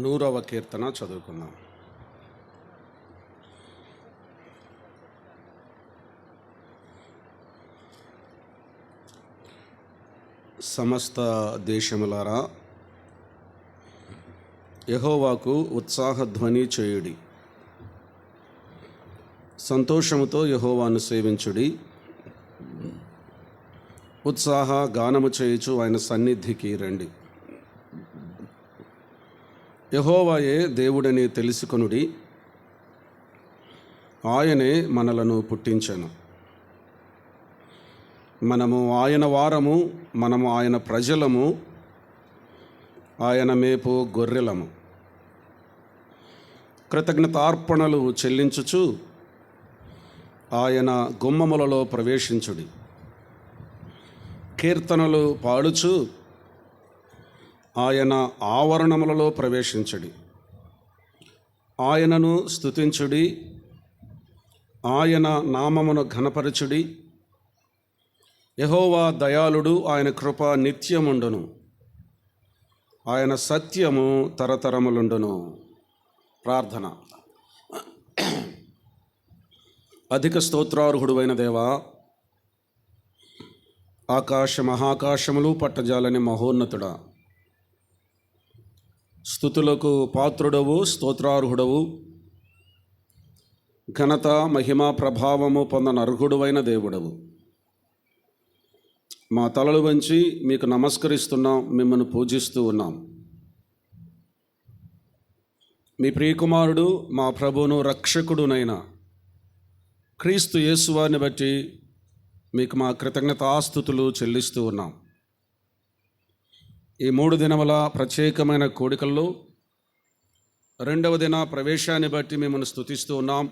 100వ కీర్తన చదువుకుందాం. సమస్త దేశములారా, యెహోవాకు ఉత్సాహధ్వని చేయుడి. సంతోషముతో యెహోవాను సేవించుడి. ఉత్సాహ గానము చేయుచు ఆయన సన్నిధికి రండి. యెహోవాయే దేవుడని తెలుసుకొనుడి. ఆయనే మనలను పుట్టించెను. మనము ఆయన వారము, మనము ఆయన ప్రజలము, ఆయన మేపు గొర్రెలము. కృతజ్ఞతార్పణలు చెల్లించుచు ఆయన గుమ్మములలో ప్రవేశించుడి. కీర్తనలు పాడుచు ఆయన ఆవరణములలో ప్రవేశించుడి. ఆయనను స్తుతించుడి, ఆయన నామమును ఘనపరచుడి. యెహోవా దయాళుడు, ఆయన కృప నిత్యముండును, ఆయన సత్యము తరతరములుండును. ప్రార్థన. అధిక స్తోత్రార్హుడువైన దేవా, ఆకాశ మహాకాశములు పట్టజాలని మహోన్నతుడా, స్తుతులకు పాత్రుడవు, స్తోత్రార్హుడవు, ఘనత మహిమ ప్రభావము పొందనర్హుడువైన దేవుడవు. మా తలలు వంచి మీకు నమస్కరిస్తున్నాం, మిమ్మల్ని పూజిస్తూ ఉన్నాం. మీ ప్రియకుమారుడు, మా ప్రభువును రక్షకుడునైన క్రీస్తు యేసువారిని బట్టి మీకు మా కృతజ్ఞతాస్తుతులు చెల్లిస్తూ ఉన్నాం. ఈ 3 దినముల ప్రత్యేకమైన కోడికల్లో 2వ దిన ప్రవేశాన్ని బట్టి మిమ్మల్ని స్తుతిస్తూ ఉన్నాం.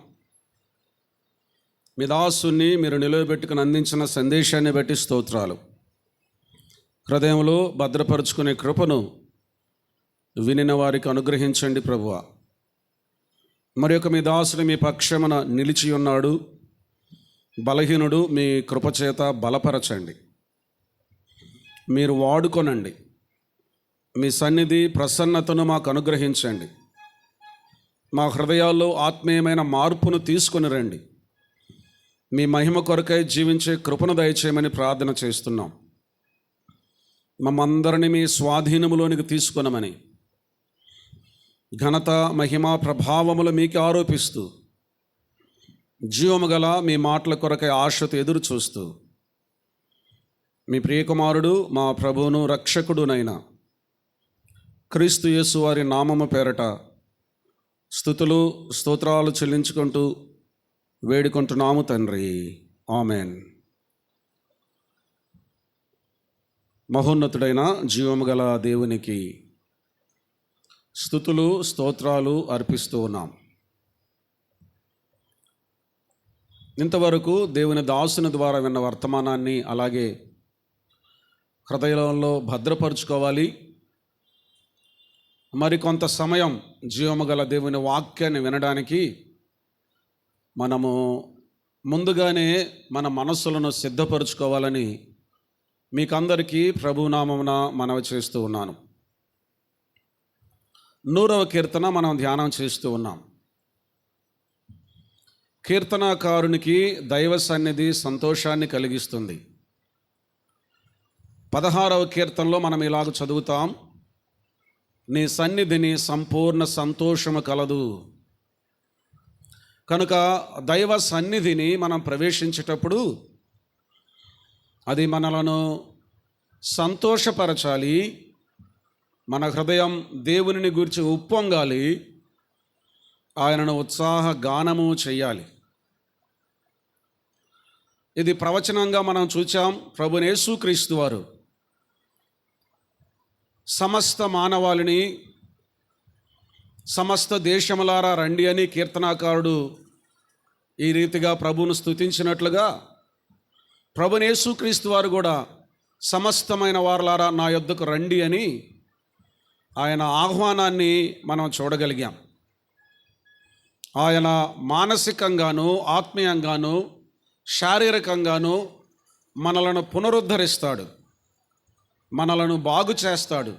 మీ దాసుని మీరు నిలవబెట్టుకుని అందించిన సందేశాన్ని బట్టి స్తోత్రాలు. హృదయంలో భద్రపరుచుకునే కృపను వినిన వారికి అనుగ్రహించండి ప్రభువా. మరి యొక్క మీ దాసుని మీ పక్షమున నిలిచి ఉన్నాడు, బలహీనుడు, మీ కృపచేత బలపరచండి, మీరు వాడుకొనండి. మీ సన్నిధి ప్రసన్నతను మాకు అనుగ్రహించండి. మా హృదయాల్లో ఆత్మీయమైన మార్పును తీసుకొని రండి. మీ మహిమ కొరకై జీవించే కృపను దయచేయమని ప్రార్థన చేస్తున్నాం. మమ్మందరినీ మీ స్వాధీనములోనికి తీసుకొనమని, ఘనత మహిమ ప్రభావములు మీకు ఆరోపిస్తూ, జీవము గల మీ మాటల కొరకై ఆశతో ఎదురు చూస్తూ, మీ ప్రియకుమారుడు మా ప్రభువును రక్షకుడునైన క్రీస్తు యేసు వారి నామము పేరట స్తుతులు స్తోత్రాలు చెల్లించుకుంటూ వేడుకుంటున్నాము తండ్రి. ఆమెన్. మహోన్నతుడైన జీవము గల దేవునికి స్తుతులు స్తోత్రాలు అర్పిస్తూ ఉన్నాం. ఇంతవరకు దేవుని దాసుని ద్వారా విన్న వర్తమానాన్ని అలాగే హృదయంలో భద్రపరుచుకోవాలి. మరి కొంత సమయం జీవము గల దేవుని వాక్యాన్ని వినడానికి మనము ముందుగానే మన మనస్సులను సిద్ధపరచుకోవాలని మీకందరికీ ప్రభునామమున మనవి చేస్తూ ఉన్నాను. 100వ కీర్తన మనం ధ్యానం చేస్తూ ఉన్నాం. కీర్తనాకారునికి దైవ సన్నిధి సంతోషాన్ని కలిగిస్తుంది. 16వ కీర్తనలో మనం ఇలాగ చదువుతాం: నీ సన్నిధిని సంపూర్ణ సంతోషము కలదు. కనుక దైవ సన్నిధిని మనం ప్రవేశించేటప్పుడు అది మనలను సంతోషపరచాలి. మన హృదయం దేవునిని గురించి ఉప్పొంగాలి, ఆయనను ఉత్సాహ గానము చేయాలి. ఇది ప్రవచనంగా మనం చూచాం. ప్రభువైన యేసుక్రీస్తు వారు సమస్త మానవాళిని, సమస్త దేశములారా రండి అని కీర్తనాకారుడు ఈ రీతిగా ప్రభువును స్తుతించినట్లుగా ప్రభువైన యేసుక్రీస్తు వారు కూడా సమస్తమైన వారులారా నా యొద్దకు రండి అని ఆయన ఆహ్వానాన్ని మనం చూడగలిగాం. ఆయన మానసికంగాను, ఆత్మీయంగాను, శారీరకంగాను మనలను పునరుద్ధరిస్తాడు, మనలను బాగు చేస్తాడు,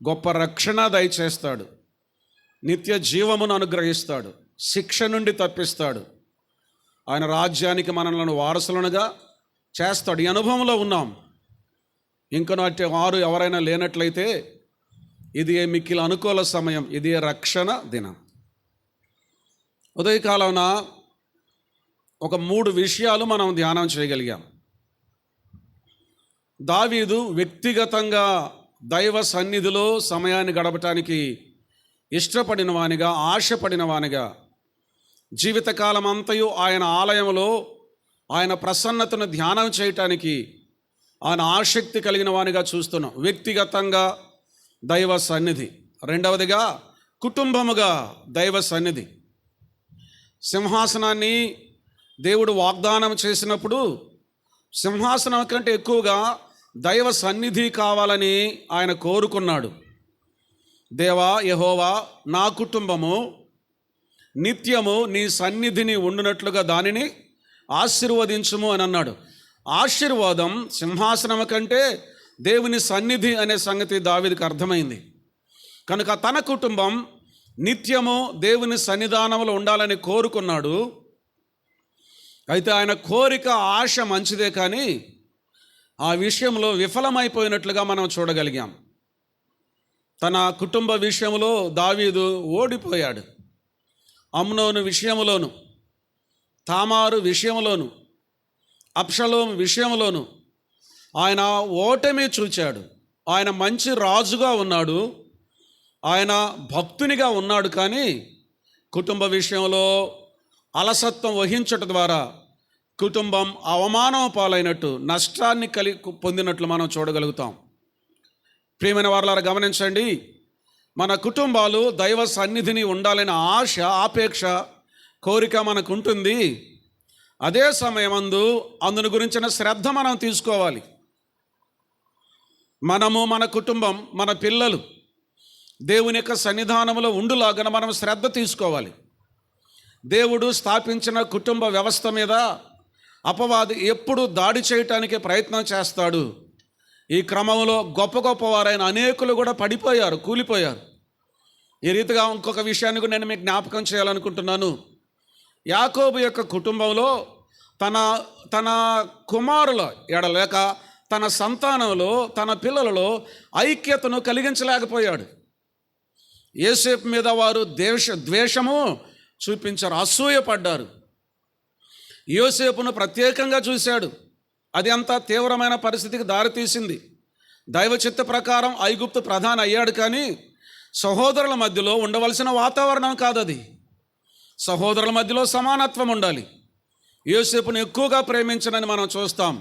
గొప్ప రక్షణ దయచేస్తాడు, నిత్య జీవమును అనుగ్రహిస్తాడు, శిక్ష నుండి తప్పిస్తాడు, ఆయన రాజ్యానికి మనలను వారసులనుగా చేస్తాడు. ఈ అనుభవంలో ఉన్నాం. ఇంకా నాటి వారు ఎవరైనా లేనట్లయితే ఇది మిక్కిలి అనుకూల సమయం, ఇది రక్షణ దినం. ఉదయకాలమున ఒక 3 విషయాలు మనం ధ్యానం చేయగలిగాం. దావీదు వ్యక్తిగతంగా దైవ సన్నిధిలో సమయాన్ని గడపటానికి ఇష్టపడిన వానిగా, ఆశపడిన వానిగా, జీవితకాలం అంతయు ఆయన ఆలయంలో ఆయన ప్రసన్నతను ధ్యానం చేయటానికి ఆయన ఆసక్తి కలిగిన వానిగా చూస్తున్నాం. వ్యక్తిగతంగా దైవ సన్నిధి. రెండవదిగా కుటుంబముగా దైవ సన్నిధి. సింహాసనాన్ని దేవుడు వాగ్దానం చేసినప్పుడు సింహాసనం కంటే ఎక్కువగా దైవ సన్నిధి కావాలని ఆయన కోరుకున్నాడు. దేవా యెహోవా, నా కుటుంబము నిత్యము నీ సన్నిధిని ఉండునట్లుగా దానిని ఆశీర్వదించుము అని అన్నాడు. ఆశీర్వాదం సింహాసనం కంటే దేవుని సన్నిధి అనే సంగతి దావీదుకు అర్థమైంది. కనుక తన కుటుంబం నిత్యము దేవుని సన్నిధానంలో ఉండాలని కోరుకున్నాడు. అయితే ఆయన కోరిక, ఆశ మంచిదే, కానీ ఆ విషయంలో విఫలమైపోయినట్లుగా మనం చూడగలిగాం. తన కుటుంబ విషయంలో దావీదు ఓడిపోయాడు. అమ్నోను విషయంలోను, తామారు విషయంలోను, అబ్షలోము విషయంలోను ఆయన ఓటమి చూచాడు. ఆయన మంచి రాజుగా ఉన్నాడు, ఆయన భక్తునిగా ఉన్నాడు, కానీ కుటుంబ విషయంలో అలసత్వం వహించటం ద్వారా కుటుంబం అవమానం పాలైనట్టు, నష్టాన్ని పొందినట్లు మనం చూడగలుగుతాం. ప్రియమైన వారలారా, గమనించండి. మన కుటుంబాలు దైవ సన్నిధిని ఉండాలనే ఆశ, ఆపేక్ష, కోరిక మనకు ఉంటుంది. అదే సమయమందు అందుని గురించిన శ్రద్ధ మనం తీసుకోవాలి. మనము, మన కుటుంబం, మన పిల్లలు దేవుని యొక్క సన్నిధానంలో ఉండులాగా మనం శ్రద్ధ తీసుకోవాలి. దేవుడు స్థాపించిన కుటుంబ వ్యవస్థ మీద అపవాది ఎప్పుడు దాడి చేయటానికి ప్రయత్నం చేస్తాడు. ఈ క్రమంలో గొప్ప గొప్ప వారైన అనేకులు కూడా పడిపోయారు, కూలిపోయారు. ఈ రీతిగా ఇంకొక విషయాన్ని కూడా నేను మీకు జ్ఞాపకం చేయాలనుకుంటున్నాను. యాకోబు యొక్క కుటుంబంలో తన కుమారుల ఎడలేక తన సంతానంలో, తన పిల్లలలో ఐక్యతను కలిగించలేకపోయాడు. యోసేపు మీద వారు ద్వేషము చూపించారు, అసూయపడ్డారు. యోసేపును ప్రత్యేకంగా చూశాడు. అది అంత తీవ్రమైన పరిస్థితికి దారితీసింది. దైవ చిత్త ప్రకారం ఐగుప్తు ప్రధాని అయ్యాడు, కానీ సహోదరుల మధ్యలో ఉండవలసిన వాతావరణం కాదది. సహోదరుల మధ్యలో సమానత్వం ఉండాలి. యోసేపును ఎక్కువగా ప్రేమించనని మనం చూస్తాం.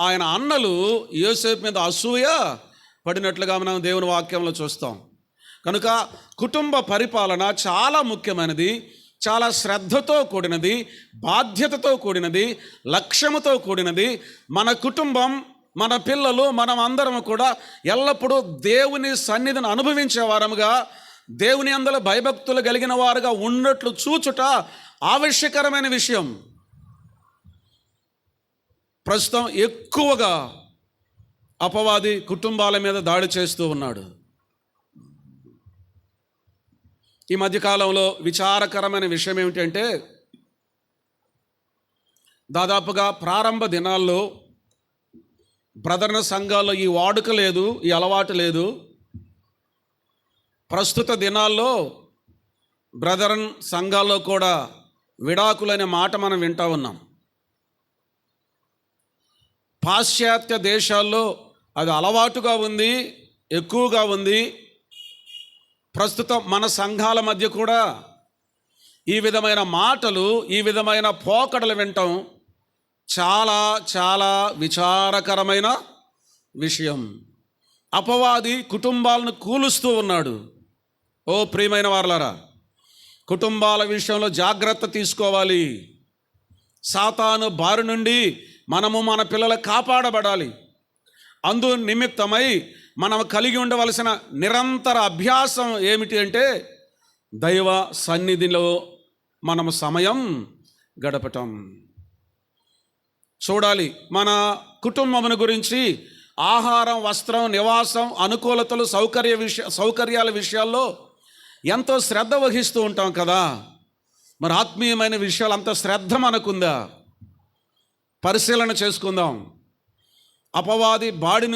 ఆయన అన్నలు యోసేపు మీద అసూయ పడినట్లుగా మనం దేవుని వాక్యంలో చూస్తాం. కనుక కుటుంబ పరిపాలన చాలా ముఖ్యమైనది, చాలా శ్రద్ధతో కూడినది, బాధ్యతతో కూడినది, లక్ష్యముతో కూడినది. మన కుటుంబం, మన పిల్లలు, మనం అందరం కూడా ఎల్లప్పుడూ దేవుని సన్నిధిని అనుభవించే వారముగా, దేవుని యందల భయభక్తులు కలిగిన వారుగా ఉన్నట్లు చూచుట ఆవశ్యకరమైన విషయం. ప్రస్తుతం ఎక్కువగా అపవాది కుటుంబాల మీద దాడి చేస్తూ ఉన్నాడు. ఈ మధ్యకాలంలో విచారకరమైన విషయం ఏమిటంటే, దాదాపుగా ప్రారంభ దినాల్లో బ్రదర్న సంఘాల్లో ఈ వాడుక లేదు, ఈ అలవాటు లేదు. ప్రస్తుత దినాల్లో బ్రదరన్ సంఘాల్లో కూడా విడాకులనే మాట మనం వింటూ ఉన్నాం. పాశ్చాత్య దేశాల్లో అది అలవాటుగా ఉంది, ఎక్కువగా ఉంది. ప్రస్తుతం మన సంఘాల మధ్య కూడా ఈ విధమైన మాటలు, ఈ విధమైన పోకడలు వినటం చాలా చాలా విచారకరమైన విషయం. అపవాది కుటుంబాలను కూలుస్తూ ఉన్నాడు. ఓ ప్రియమైన వారలారా, కుటుంబాల విషయంలో జాగ్రత్త తీసుకోవాలి. సాతాను బారి నుండి మనము, మన పిల్లలు కాపాడబడాలి. అందు నిమిత్తమై మనం కలిగి ఉండవలసిన నిరంతర అభ్యాసం ఏమిటి అంటే, దైవ సన్నిధిలో మనం సమయం గడపటం. చూడాలి. మన కుటుంబమును గురించి ఆహారం, వస్త్రం, నివాసం, అనుకూలతలు, సౌకర్యాల విషయాల్లో ఎంతో శ్రద్ధ వహిస్తూ ఉంటాం కదా. మరి ఆత్మీయమైన విషయాలు అంత శ్రద్ధ మనకుందా? పరిశీలన చేసుకుందాం. అపవాది బారి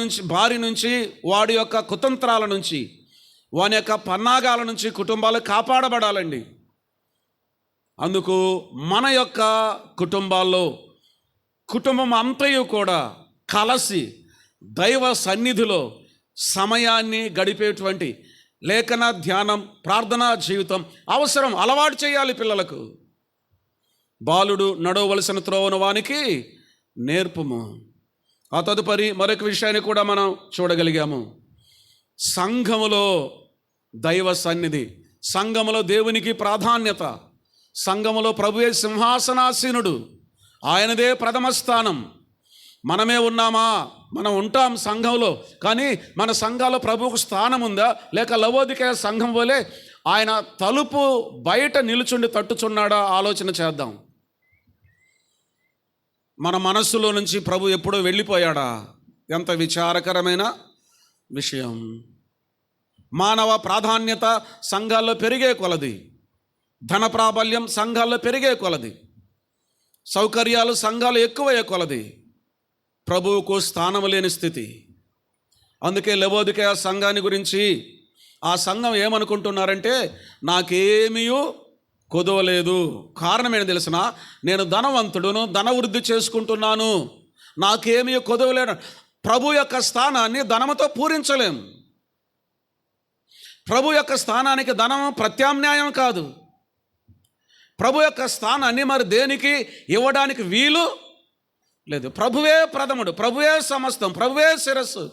నుంచి వాడి యొక్క కుతంత్రాల నుంచి, వాని యొక్క పన్నాగాల నుంచి కుటుంబాలు కాపాడబడాలండి. అందుకు మన యొక్క కుటుంబాల్లో కుటుంబం అంతయు కూడా కలిసి దైవ సన్నిధిలో సమయాన్ని గడిపేటువంటి లేఖన ధ్యానం, ప్రార్థనా జీవితం అవసరం. అలవాటు చేయాలి పిల్లలకు. బాలుడు నడవవలసిన త్రోవను వానికి నేర్పుము. ఆ తదుపరి మరొక విషయాన్ని కూడా మనం చూడగలిగాము. సంఘములో దైవ సన్నిధి, సంఘములో దేవునికి ప్రాధాన్యత, సంఘములో ప్రభువే సింహాసనాసీనుడు, ఆయనదే ప్రథమ స్థానం. మనమే ఉన్నామా? మనం ఉంటాం సంఘంలో, కానీ మన సంఘాల్లో ప్రభువుకు స్థానం ఉందా? లేక లవోదికయ సంఘం వలె ఆయన తలుపు బయట నిలుచుండి తట్టుచున్నాడా? ఆలోచన చేద్దాం. మన మనస్సులో నుంచి ప్రభు ఎప్పుడో వెళ్ళిపోయాడా? ఎంత విచారకరమైన విషయం. మానవ ప్రాధాన్యత సంఘాల్లో పెరిగే కొలది, ధన ప్రాబల్యం సంఘాల్లో పెరిగే కొలది, సౌకర్యాలు సంఘాలు ఎక్కువయ్యే కొలది ప్రభువుకు స్థానం లేని స్థితి. అందుకే లవోదికయ సంఘాన్ని గురించి ఆ సంఘం ఏమనుకుంటున్నారంటే, నాకేమీ కొదవలేదు. కారణం ఏంటి తెలిసిన? నేను ధనవంతుడును, ధన వృద్ధి చేసుకుంటున్నాను, నాకేమీ కొదవలేదు. ప్రభు యొక్క స్థానాన్ని ధనముతో పూరించలేము. ప్రభు యొక్క స్థానానికి ధనం ప్రత్యామ్నాయం కాదు. ప్రభు యొక్క స్థానాన్ని మరి దేనికి ఇవ్వడానికి వీలు లేదు. ప్రభువే ప్రథముడు, ప్రభువే సమస్తం, ప్రభువే శిరస్సు.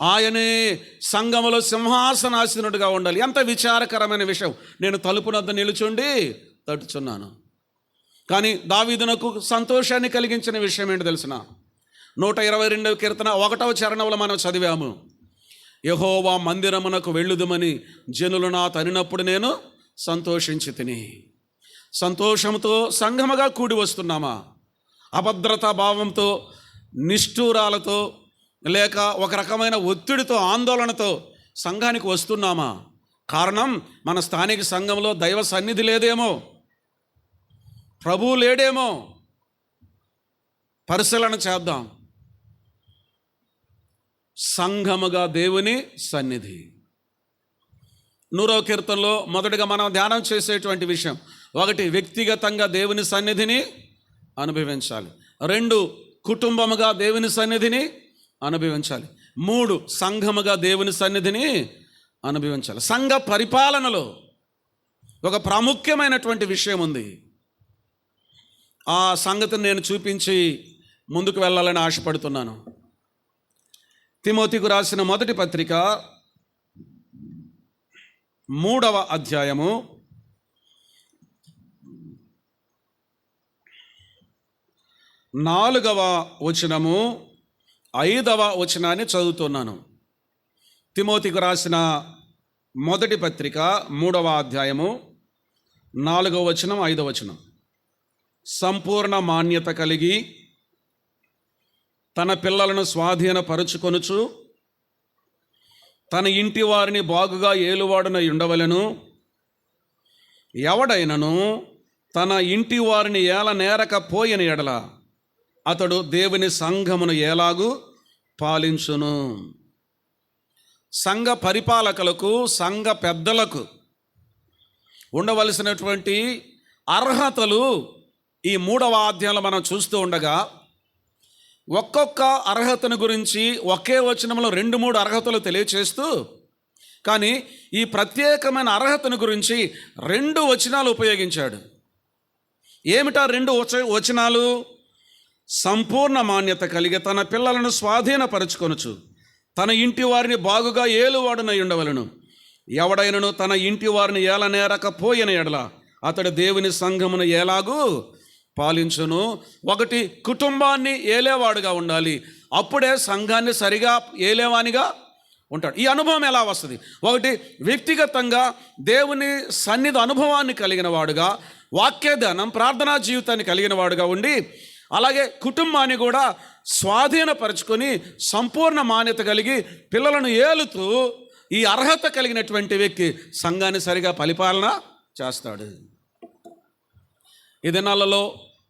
ఆయనే సంఘములో సింహాసనాసీనుడిగా ఉండాలి. ఎంత విచారకరమైన విషయం. నేను తలుపునొద్ద నిలుచుండి తట్టుచున్నాను. కానీ దావీదునకు సంతోషాన్ని కలిగించిన విషయం ఏంటి తెలిసిన? 122వ కీర్తన 1వ చరణంలో మనం చదివాము. యెహోవా మందిరమునకు వెళ్ళుదుమని జనులు నా తనినప్పుడు నేను సంతోషించి తిని. సంతోషంతో సంఘముగా కూడి వస్తున్నామా? అభద్రతా భావంతో, నిష్ఠూరాలతో, లేక ఒక రకమైన ఒత్తిడితో, ఆందోళనతో సంఘానికి వస్తున్నామా? కారణం మన స్థానిక సంఘంలో దైవ సన్నిధి లేదేమో, ప్రభువు లేడేమో. పరిశీలన చేద్దాం. సంఘముగా దేవుని సన్నిధి. 100వ కీర్తనలో మొదటిగా మనం ధ్యానం చేసేటువంటి విషయం, 1 వ్యక్తిగతంగా దేవుని సన్నిధిని అనుభవించాలి. 2 కుటుంబముగా దేవుని సన్నిధిని అనుభవించాలి. 3 సంఘముగా దేవుని సన్నిధిని అనుభవించాలి. సంఘ పరిపాలనలో ఒక ప్రాముఖ్యమైనటువంటి విషయం ఉంది. ఆ సంగతిని నేను చూపించి ముందుకు వెళ్ళాలని ఆశపడుతున్నాను. తిమోతికు రాసిన మొదటి పత్రిక 3వ అధ్యాయము 4వ వచనము 5వ వచనాన్ని చదువుతున్నాను. తిమోతికు రాసిన మొదటి పత్రిక 3వ అధ్యాయము 4వ వచనం 5వ వచనం. సంపూర్ణ మాన్యత కలిగి తన పిల్లలను స్వాధీనపరుచుకొనుచు తన ఇంటి వారిని బాగుగా ఏలువాడునై ఉండవలెను. ఎవడైనను తన ఇంటి వారిని ఏలనేరకపోయిన ఎడల అతడు దేవుని సంఘమును ఎలాగూ పాలించును. సంఘ పరిపాలకులకు, సంఘ పెద్దలకు ఉండవలసినటువంటి అర్హతలు ఈ 3వ అధ్యాయంలో మనం చూస్తూ ఉండగా, ఒక్కొక్క అర్హతను గురించి ఒకే వచనంలో 2-3 అర్హతలు తెలియచేస్తూ, కానీ ఈ ప్రత్యేకమైన అర్హతను గురించి 2 వచనాలు ఉపయోగించాడు. ఏమిటా 2 వచనాలు? సంపూర్ణ మాన్యత కలిగి తన పిల్లలను స్వాధీనపరుచుకొనుచు తన ఇంటి వారిని బాగుగా ఏలువాడునై ఉండవలను. ఎవడైనను తన ఇంటి వారిని ఏలనేరకపోయిన ఎడల అతడు దేవుని సంఘమును ఎలాగూ పాలించును. 1 కుటుంబాన్ని ఏలేవాడుగా ఉండాలి. అప్పుడే సంఘాన్ని సరిగా ఏలేవానిగా ఉంటాడు. ఈ అనుభవం ఎలా వస్తుంది? ఒకటి, వ్యక్తిగతంగా దేవుని సన్నిధి అనుభవాన్ని కలిగిన వాడుగా, వాక్యదానం ప్రార్థనా జీవితాన్ని కలిగిన వాడుగా ఉండి, అలాగే కుటుంబాన్ని కూడా స్వాధీనపరుచుకొని సంపూర్ణ మాన్యత కలిగి పిల్లలను ఏలుతూ ఈ అర్హత కలిగినటువంటి వ్యక్తి సంఘాన్ని సరిగా పరిపాలన చేస్తాడు. ఈ దినాలలో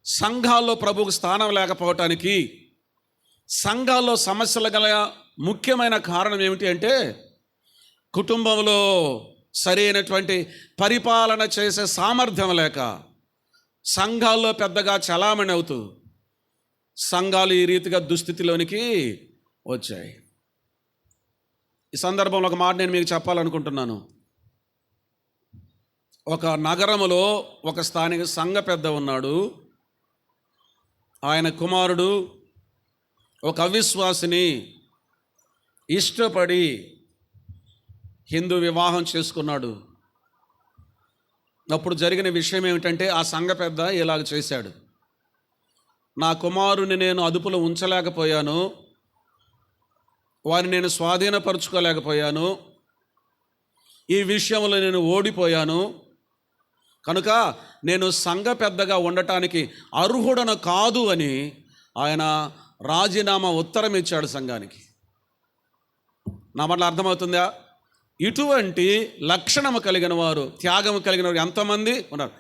సంఘాల్లో ప్రభువుకు స్థానం లేకపోవటానికి, సంఘాల్లో సమస్యలు గల ముఖ్యమైన కారణం ఏమిటి అంటే, కుటుంబంలో సరైనటువంటి పరిపాలన చేసే సామర్థ్యం లేక సంఘాల్లో పెద్దగా చలామణి అవుతూ సంఘాలు ఈ రీతిగా దుస్థితిలోనికి వచ్చాయి. ఈ సందర్భంలో ఒక మాట నేను మీకు చెప్పాలనుకుంటున్నాను. ఒక నగరములో ఒక స్థానిక సంఘ పెద్ద ఉన్నాడు. ఆయన కుమారుడు ఒక అవిశ్వాసిని ఇష్టపడి హిందూ వివాహం చేసుకున్నాడు. అప్పుడు జరిగిన విషయం ఏమిటంటే, ఆ సంఘ పెద్ద ఇలాగ చేశాడు. నా కుమారుని నేను అదుపులో ఉంచలేకపోయాను, వారిని నేను స్వాధీనపరచుకోలేకపోయాను, ఈ విషయంలో నేను ఓడిపోయాను, కనుక నేను సంఘ పెద్దగా ఉండటానికి అర్హుడను కాదు అని ఆయన రాజీనామా ఉత్తరం ఇచ్చాడు సంఘానికి. నా మాటలు అర్థమవుతుందా? ఇటువంటి లక్షణము కలిగిన వారు, త్యాగము కలిగిన వారు ఎంతమంది ఉన్నారు.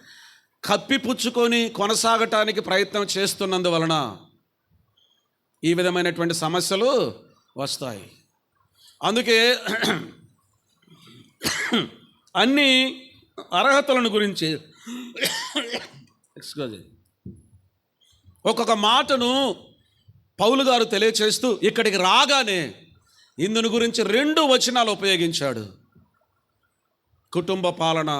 కప్పిపుచ్చుకొని కొనసాగటానికి ప్రయత్నం చేస్తున్నందువలన ఈ విధమైనటువంటి సమస్యలు వస్తాయి. అందుకే అన్ని అర్హతలను గురించి ఒక్కొక్క మాటను పౌలు గారు తెలియచేస్తూ ఇక్కడికి రాగానే ఇందుని గురించి 2 వచనాలు ఉపయోగించాడు. కుటుంబ పాలన,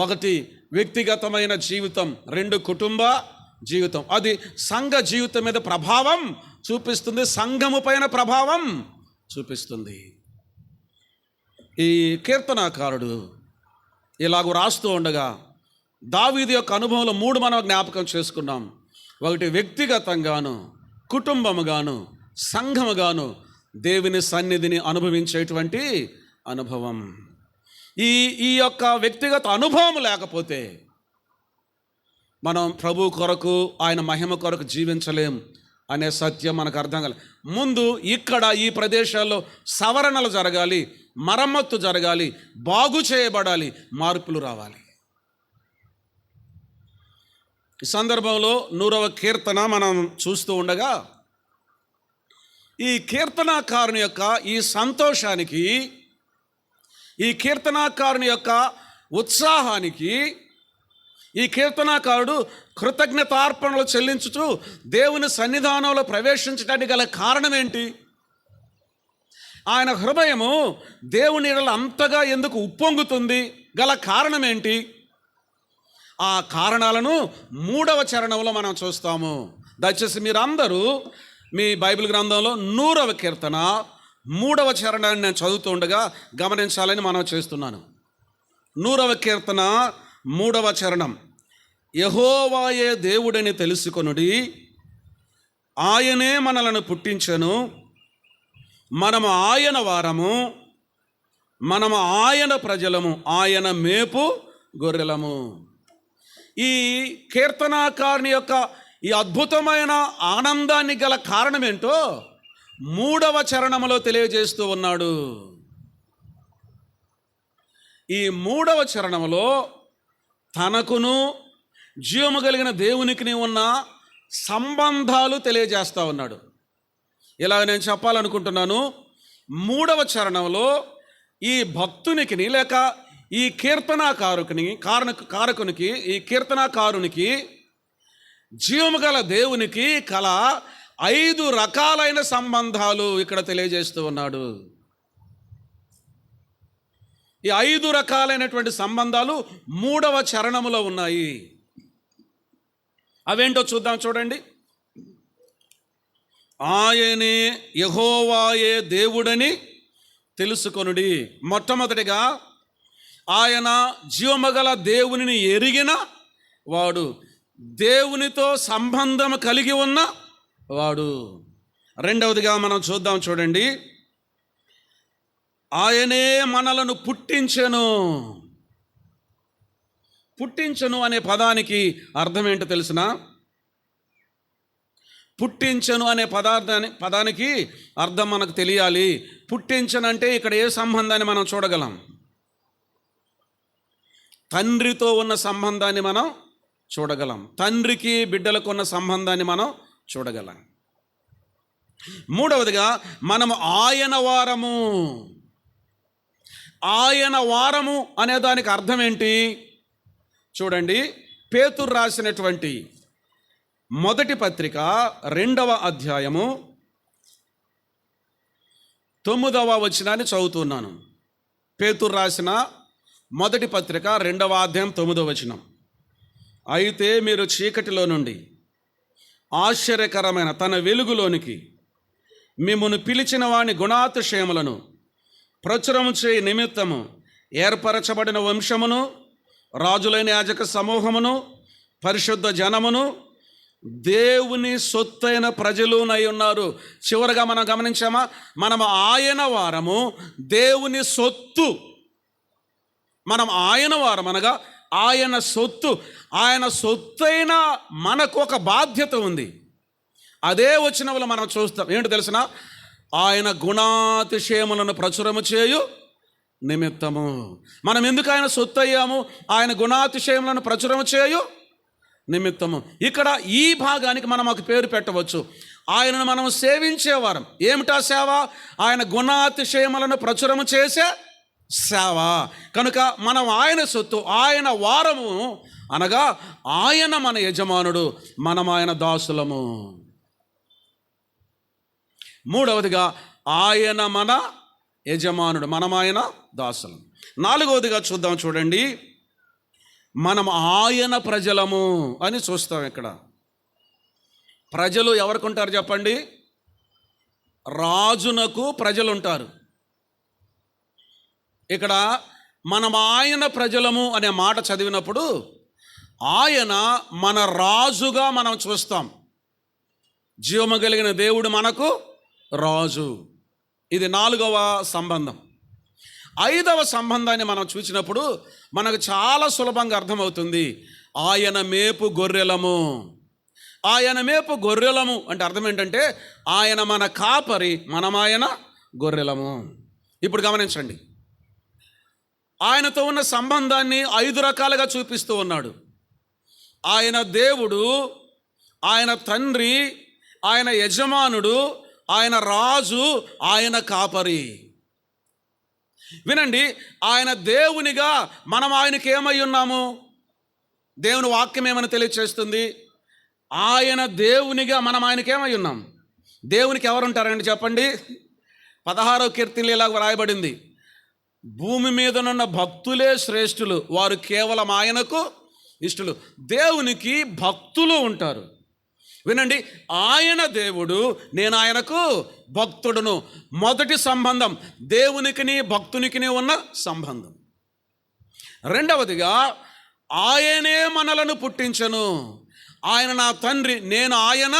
1 వ్యక్తిగతమైన జీవితం, 2 కుటుంబ జీవితం. అది సంఘ జీవితం మీద ప్రభావం చూపిస్తుంది, సంఘము పైన ప్రభావం చూపిస్తుంది. ఈ కీర్తనాకారుడు ఇలాగూ రాస్తూ ఉండగా దావీదు యొక్క అనుభవంలో 3 మనం జ్ఞాపకం చేసుకున్నాం. 1 వ్యక్తిగతంగాను, కుటుంబముగాను, సంఘముగాను దేవుని సన్నిధిని అనుభవించేటువంటి అనుభవం. ఈ యొక్క వ్యక్తిగత అనుభవం లేకపోతే మనం ప్రభు కొరకు, ఆయన మహిమ కొరకు జీవించలేం అనే సత్యం మనకు అర్థం కాలేదు. ముందు ఇక్కడ ఈ ప్రదేశాల్లో సవరణలు జరగాలి, మరమ్మత్తు జరగాలి, బాగు చేయబడాలి, మార్పులు రావాలి. ఈ సందర్భంలో 100వ కీర్తన మనం చూస్తూ ఉండగా, ఈ కీర్తనాకారుని యొక్క ఈ సంతోషానికి, ఈ కీర్తనాకారుని యొక్క ఉత్సాహానికి, ఈ కీర్తనాకారుడు కృతజ్ఞతార్పణలు చెల్లించుతూ దేవుని సన్నిధానంలో ప్రవేశించడానికి గల కారణం ఏంటి? ఆయన హృదయము దేవుని ఎడల అంతగా ఎందుకు ఉప్పొంగుతుంది? గల కారణం ఏంటి? ఆ కారణాలను 3వ చరణంలో మనం చూస్తాము. దయచేసి మీరందరూ మీ బైబిల్ గ్రంథంలో 100వ కీర్తన 3వ చరణాన్ని నేను చదువుతూ ఉండగా గమనించాలని మనం చేస్తున్నాను. 100వ కీర్తన 3వ చరణం. యెహోవాయే దేవుడని తెలుసుకొనుడి, ఆయనే మనలను పుట్టించెను, మనము ఆయన వారము, మనము ఆయన ప్రజలము, ఆయన మేపు గొర్రెలము. ఈ కీర్తనాకారుని యొక్క ఈ అద్భుతమైన ఆనందాన్ని గల కారణం ఏంటో 3వ చరణంలో తెలియజేస్తూ ఉన్నాడు. ఈ 3వ చరణంలో తనకును జీవము కలిగిన దేవునికి ఉన్న సంబంధాలు తెలియజేస్తూ ఉన్నాడు. ఇలా నేను చెప్పాలనుకుంటున్నాను. 3వ చరణంలో ఈ భక్తునికి లేక ఈ కీర్తనాకారునికి ఈ కీర్తనాకారునికి జీవము గల దేవునికి కల 5 రకాలైన సంబంధాలు ఇక్కడ తెలియజేస్తూ ఉన్నాడు. ఈ 5 రకాలైనటువంటి సంబంధాలు 3వ చరణములో ఉన్నాయి. అవేంటో చూద్దాం, చూడండి. ఆయనే యెహోవాయే దేవుడని తెలుసుకొనుడి. మొట్టమొదటిగా ఆయన జీవమగల దేవునిని ఎరిగిన వాడు, దేవునితో సంబంధం కలిగి ఉన్న వాడు. రెండవదిగా మనం చూద్దాం, చూడండి. ఆయనే మనలను పుట్టించెను. పుట్టించెను అనే పదానికి అర్థం ఏంటో తెలిసిన? పుట్టించెను అనే పదానికి అర్థం మనకు తెలియాలి. పుట్టించనంటే ఇక్కడ ఏ సంబంధాన్ని మనం చూడగలం? తండ్రితో ఉన్న సంబంధాన్ని మనం చూడగలం. తండ్రికి బిడ్డలకు ఉన్న సంబంధాన్ని మనం చూడగలం. మూడవదిగా మనము ఆయన వారము. ఆయన వారము అనే దానికి అర్థం ఏంటి చూడండి. పేతురు రాసినటువంటి మొదటి పత్రిక 2వ అధ్యాయము 9వ వచనాన్ని చదువుతున్నాను. పేతురు రాసిన మొదటి పత్రిక 2వ అధ్యాయం 9వ వచనం. అయితే మీరు చీకటిలో నుండి ఆశ్చర్యకరమైన తన వెలుగులోనికి మిమ్మును పిలిచిన వాని గుణాతిశయములను ప్రచురము చేయి నిమిత్తము ఏర్పరచబడిన వంశమును, రాజులైన యాజక సమూహమును, పరిశుద్ధ జనమును, దేవుని సొత్తైన ప్రజలునై ఉన్నారు. చివరగా మనం గమనించామా? మనం ఆయన వారము, దేవుని సొత్తు. మనం ఆయన వారం అనగా ఆయన సొత్తు. ఆయన సొత్తైన మనకు ఒక బాధ్యత ఉంది. అదే వచనంలో మనం చూస్తాం. ఏంటో తెలిసిన? ఆయన గుణాతిశయములను ప్రచురము చేయు నిమిత్తము. మనం ఎందుకు ఆయన సొత్తు అయ్యాము? ఆయన గుణాతిశయములను ప్రచురము చేయు నిమిత్తము. ఇక్కడ ఈ భాగానికి మనం ఒక పేరు పెట్టవచ్చు. ఆయనను మనం సేవించేవారం. ఏమిటా సేవ? ఆయన గుణాతిశయములను ప్రచురము చేసే సేవ. కనుక మనం ఆయన సొత్తు, ఆయన వారము అనగా ఆయన మన యజమానుడు, మనం ఆయన దాసులము. మూడవదిగా ఆయన మన యజమానుడు, మనం ఆయన దాసులం. నాలుగవదిగా చూద్దాం చూడండి. మనం ఆయన ప్రజలము అని చూస్తాం. ఇక్కడ ప్రజలు ఎవరికి ఉంటారు చెప్పండి? రాజునకు ప్రజలు ఉంటారు. ఇక్కడ మనం ఆయన ప్రజలము అనే మాట చదివినప్పుడు ఆయన మన రాజుగా మనం చూస్తాం. జీవము కలిగిన దేవుడు మనకు రాజు. ఇది 4వ సంబంధం. 5వ సంబంధాన్ని మనం చూసినప్పుడు మనకు చాలా సులభంగా అర్థమవుతుంది. ఆయన మేపు గొర్రెలము. ఆయన మేపు గొర్రెలము అంటే అర్థం ఏంటంటే ఆయన మన కాపరి, మనం ఆయన గొర్రెలము. ఇప్పుడు గమనించండి, ఆయనతో ఉన్న సంబంధాన్ని 5 రకాలుగా చూపిస్తూ ఉన్నాడు. ఆయన దేవుడు, ఆయన తండ్రి, ఆయన యజమానుడు, ఆయన రాజు, ఆయన కాపరి. వినండి, ఆయన దేవునిగా మనం ఆయనకి ఏమై ఉన్నాము? దేవుని వాక్యం ఏమని తెలియచేస్తుంది? ఆయన దేవునిగా మనం ఆయనకి ఏమై ఉన్నాం? దేవునికి ఎవరుంటారండి చెప్పండి? 16వ కీర్తనలో ఇలాగ రాయబడింది, భూమి మీదనున్న భక్తులే శ్రేష్ఠులు, వారు కేవలం ఆయనకు ఇష్టలు. దేవునికి భక్తులు ఉంటారు. వినండి, ఆయన దేవుడు, నేను ఆయనకు భక్తుడును. మొదటి సంబంధం దేవునికిని భక్తునికిని ఉన్న సంబంధం. రెండవదిగా ఆయనే మనలను పుట్టించను. ఆయన నా తండ్రి, నేను ఆయన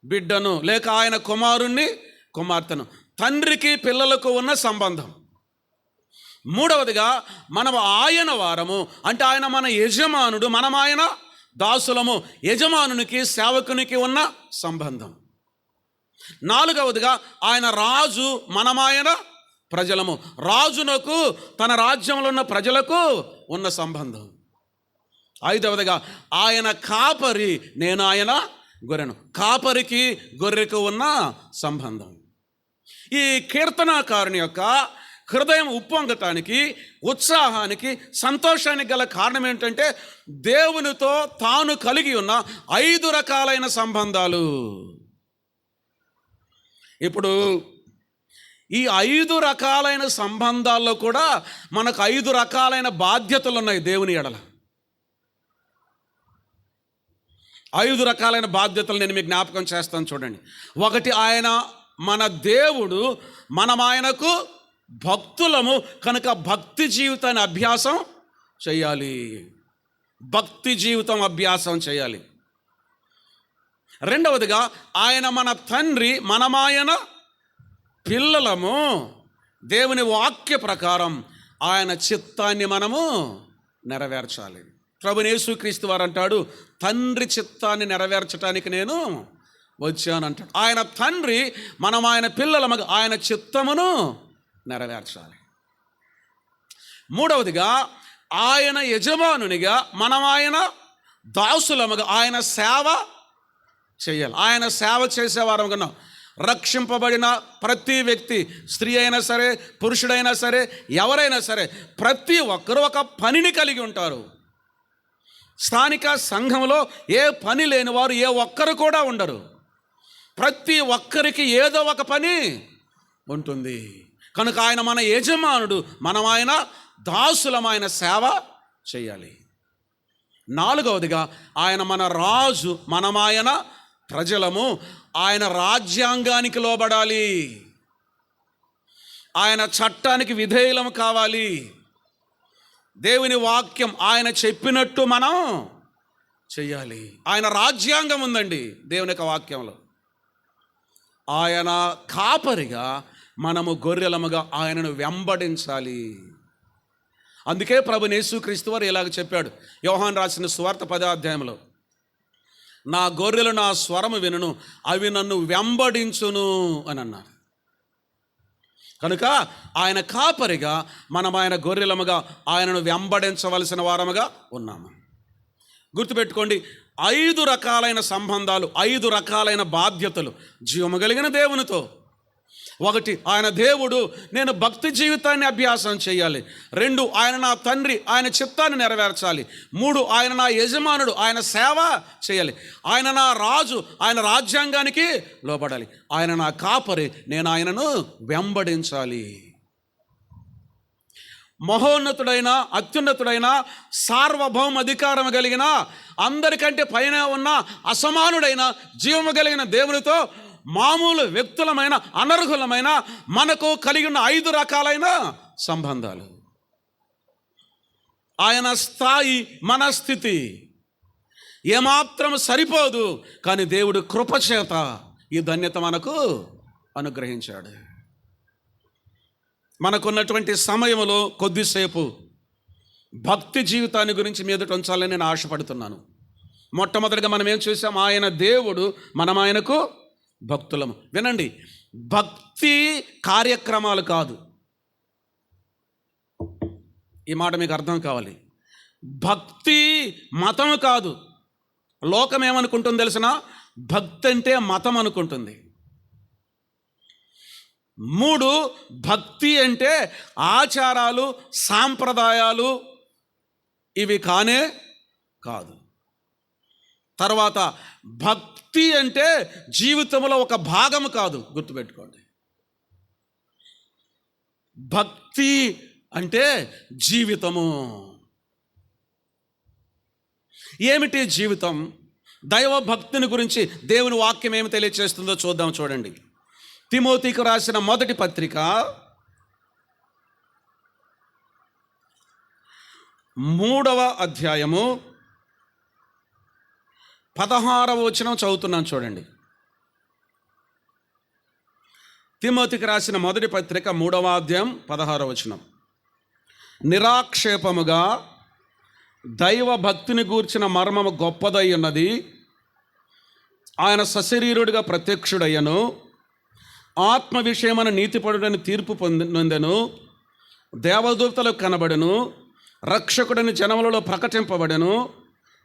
బిడ్డను, లేక ఆయన కుమారుణ్ణి కుమార్తెను. తండ్రికి పిల్లలకు ఉన్న సంబంధం. మూడవదిగా మనం ఆయన వారము అంటే ఆయన మన యజమానుడు, మనం ఆయన దాసులము. యజమానునికి సేవకునికి ఉన్న సంబంధం. 4వదిగా ఆయన రాజు, మనం ఆయన ప్రజలము. రాజునకు తన రాజ్యంలో ఉన్న ప్రజలకు ఉన్న సంబంధం. 5వదిగా ఆయన కాపరి, నేను ఆయన గొర్రెను. కాపరికి గొర్రెకు ఉన్న సంబంధం. ఈ కీర్తనాకారుని యొక్క హృదయం ఉప్పొంగటానికి, ఉత్సాహానికి, సంతోషానికి గల కారణం ఏంటంటే దేవునితో తాను కలిగి ఉన్న 5 రకాలైన సంబంధాలు. ఇప్పుడు ఈ 5 రకాలైన సంబంధాల్లో కూడా మనకు 5 రకాలైన బాధ్యతలు ఉన్నాయి దేవుని ఎడల. 5 రకాలైన బాధ్యతలు నేను మీకు జ్ఞాపకం చేస్తాను చూడండి. 1, ఆయన మన దేవుడు, మనం ఆయనకు భక్తులము కనుక భక్తి జీవితాన్ని అభ్యాసం చేయాలి. భక్తి జీవితం అభ్యాసం చేయాలి. 2వదిగా ఆయన మన తండ్రి, మనమాయన పిల్లలము దేవుని వాక్య ప్రకారం ఆయన చిత్తాన్ని మనము నెరవేర్చాలి. ప్రభువైన యేసుక్రీస్తు వారు అంటాడు, తండ్రి చిత్తాన్ని నెరవేర్చడానికి నేను వచ్చానంటాడు. ఆయన తండ్రి, మనం ఆయన పిల్లలమగ ఆయన చిత్తమును నెరవేర్చాలి. మూడవదిగా, ఆయన యజమానునిగా మనం ఆయన దాసులముగా ఆయన సేవ చేయాలి. ఆయన సేవ చేసేవారం కన్నా రక్షింపబడిన ప్రతి వ్యక్తి, స్త్రీ అయినా సరే, పురుషుడైనా సరే, ఎవరైనా సరే, ప్రతి ఒక్కరూ ఒక పనిని కలిగి ఉంటారు. స్థానిక సంఘంలో ఏ పని లేని వారు ఏ ఒక్కరు కూడా ఉండరు. ప్రతి ఒక్కరికి ఏదో ఒక పని ఉంటుంది. కనుక ఆయన మన యజమానుడు, మనం ఆయన దాసులమైన సేవ చేయాలి. నాలుగవదిగా, ఆయన మన రాజు, మనం ఆయన ప్రజలము, ఆయన రాజ్యాంగానికి లోబడాలి, ఆయన చట్టానికి విధేయులం కావాలి. దేవుని వాక్యం ఆయన చెప్పినట్టు మనం చెయ్యాలి. ఆయన రాజ్యాంగం ఉందండి దేవుని యొక్క వాక్యంలో. ఆయన కాపరిగా మనము గొర్రెలముగా ఆయనను వెంబడించాలి. అందుకే ప్రభువైన యేసుక్రీస్తు వారు ఇలాగ చెప్పాడు యోహాను రాసిన సువార్త 10వ అధ్యాయంలో, నా గొర్రెలు నా స్వరము వినును, అవి నన్ను వెంబడించును అని అన్నారు. కనుక ఆయన కాపరిగా మనం ఆయన గొర్రెలముగా ఆయనను వెంబడించవలసిన వారముగా ఉన్నాము. గుర్తుపెట్టుకోండి, 5 రకాలైన సంబంధాలు, 5 రకాలైన బాధ్యతలు జీవము కలిగిన దేవునితో. 1, ఆయన దేవుడు, నేను భక్తి జీవితాన్ని అభ్యాసం చేయాలి. 2, ఆయన నా తండ్రి, ఆయన చిత్తాన్ని నెరవేర్చాలి. 3, ఆయన నా యజమానుడు, ఆయన సేవ చేయాలి. ఆయన నా రాజు, ఆయన రాజ్యాంగానికి లోబడాలి. ఆయన నా కాపరి, నేను ఆయనను వెంబడించాలి. మహోన్నతుడైన, అత్యున్నతుడైన, సార్వభౌమ అధికారం కలిగిన, అందరికంటే పైన ఉన్న అసమానుడైన జీవము కలిగిన దేవునితో మామూలు వ్యక్తులమైన, అనర్హులమైన మనకు కలిగి ఉన్న 5 రకాలైన సంబంధాలు. ఆయన స్థాయి, మన స్థితి ఏమాత్రం సరిపోదు. కానీ దేవుడు కృపచేత ఈ ధన్యత మనకు అనుగ్రహించాడు. మనకున్నటువంటి సమయంలో కొద్దిసేపు భక్తి జీవితాన్ని గురించి మీదట ఉంచాలని నేను ఆశపడుతున్నాను. మొట్టమొదటిగా మనం ఏం చూసాం? ఆయన దేవుడు, మనం ఆయనకు భక్తులము. వినండి, భక్తి కార్యక్రమాలు కాదు. ఈ మాట మీకు అర్థం కావాలి. భక్తి మతము కాదు. లోకం ఏమనుకుంటుంది తెలిసిన? భక్తి అంటే మతం అనుకుంటుంది. 3, భక్తి అంటే ఆచారాలు, సాంప్రదాయాలు, ఇవి కానే కాదు. తర్వాత భక్తి అంటే జీవితంలో ఒక భాగము కాదు. గుర్తుపెట్టుకోండి, భక్తి అంటే జీవితము. ఏమిటి జీవితం? దైవ భక్తిని గురించి దేవుని వాక్యం ఏమి తెలియచేస్తుందో చూద్దాం. చూడండి, తిమోతికి రాసిన మొదటి పత్రిక 3వ అధ్యాయము 16వ వచనం చదువుతున్నాను. చూడండి, తిమోతికి రాసిన మొదటి పత్రిక 3వ అధ్యాయం 16వ వచనం. నిరాక్షేపముగా దైవ భక్తిని గూర్చిన మర్మము గొప్పదై ఉన్నది. ఆయన సశరీరుడిగా ప్రత్యక్షుడయ్యను, ఆత్మ విషయమైన నీతిపరుడని తీర్పు పొందెను, దేవదూతలకు కనబడెను, రక్షకుడని జనములలో ప్రకటింపబడెను,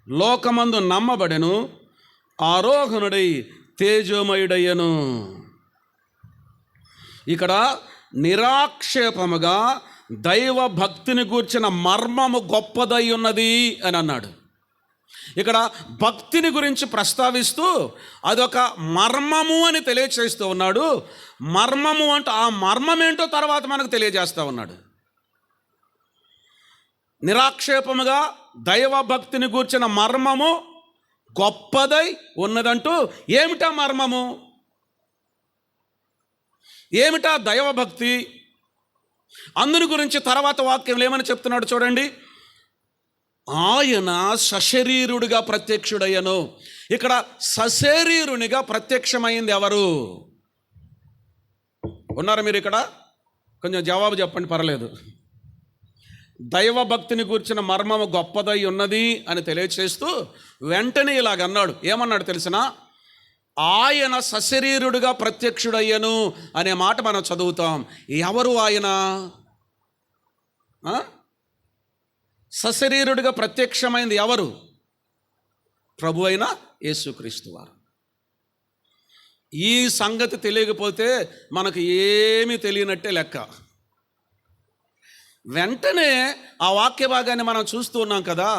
లోకమందు నమ్మబడెను, ఆరోహణుడై తేజోమయుడయ్యను. ఇక్కడ నిరాక్షేపముగా దైవ భక్తిని గూర్చిన మర్మము గొప్పదై ఉన్నది అని అన్నాడు. ఇక్కడ భక్తిని గురించి ప్రస్తావిస్తూ అదొక మర్మము అని తెలియచేస్తూ ఉన్నాడు. మర్మము అంటే ఆ మర్మం ఏంటో తర్వాత మనకు తెలియజేస్తూ ఉన్నాడు. నిరాక్షేపముగా దైవ భక్తిని గూర్చిన మర్మము గొప్పదై ఉన్నదంటూ ఏమిటా మర్మము? ఏమిటా దైవభక్తి? అందుని గురించి తర్వాత వాక్యంలో ఏమని చెప్తున్నాడు చూడండి. ఆయన సశరీరుడిగా ప్రత్యక్షుడయ్యను. ఇక్కడ సశరీరునిగా ప్రత్యక్షమైంది ఎవరు? ఉన్నారు మీరు ఇక్కడ? కొంచెం జవాబు చెప్పండి, పర్లేదు. దైవభక్తిని గూర్చిన మర్మము గొప్పదై ఉన్నది అని తెలియచేస్తూ వెంటనే ఇలాగన్నాడు. ఏమన్నాడు తెలిసిన? ఆయన సశరీరుడుగా ప్రత్యక్షుడయ్యను అనే మాట మనం చదువుతాం. ఎవరు ఆయన? సశరీరుడిగా ప్రత్యక్షమైంది ఎవరు? ప్రభు అయిన యేసుక్రీస్తు వారు. ఈ సంగతి తెలియకపోతే మనకు ఏమీ తెలియనట్టే లెక్క. వెంటనే ఆ వాక్య భాగాన్ని మనం చూస్తూ ఉన్నాం కదా,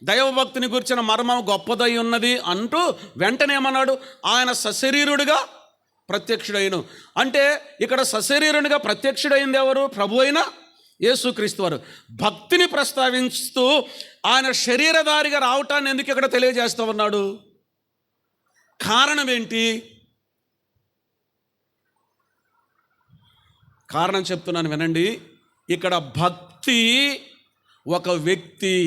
దైవభక్తిని గురించిన మర్మం గొప్పదై ఉన్నది అంటూ వెంటనే ఏమన్నాడు? ఆయన సశరీరుడిగా ప్రత్యక్షుడైను. అంటే ఇక్కడ సశరీరుడిగా ప్రత్యక్షుడైంది ఎవరు? ప్రభు అయిన యేసుక్రీస్తు వారు. భక్తిని ప్రస్తావిస్తూ ఆయన శరీరధారిగా రావటాన్ని ఎందుకు ఇక్కడ తెలియజేస్తూ ఉన్నాడు? కారణం ఏంటి? కారణం చెప్తున్నాను వినండి. ఇక్కడ భక్తి ఒక వ్యక్తి.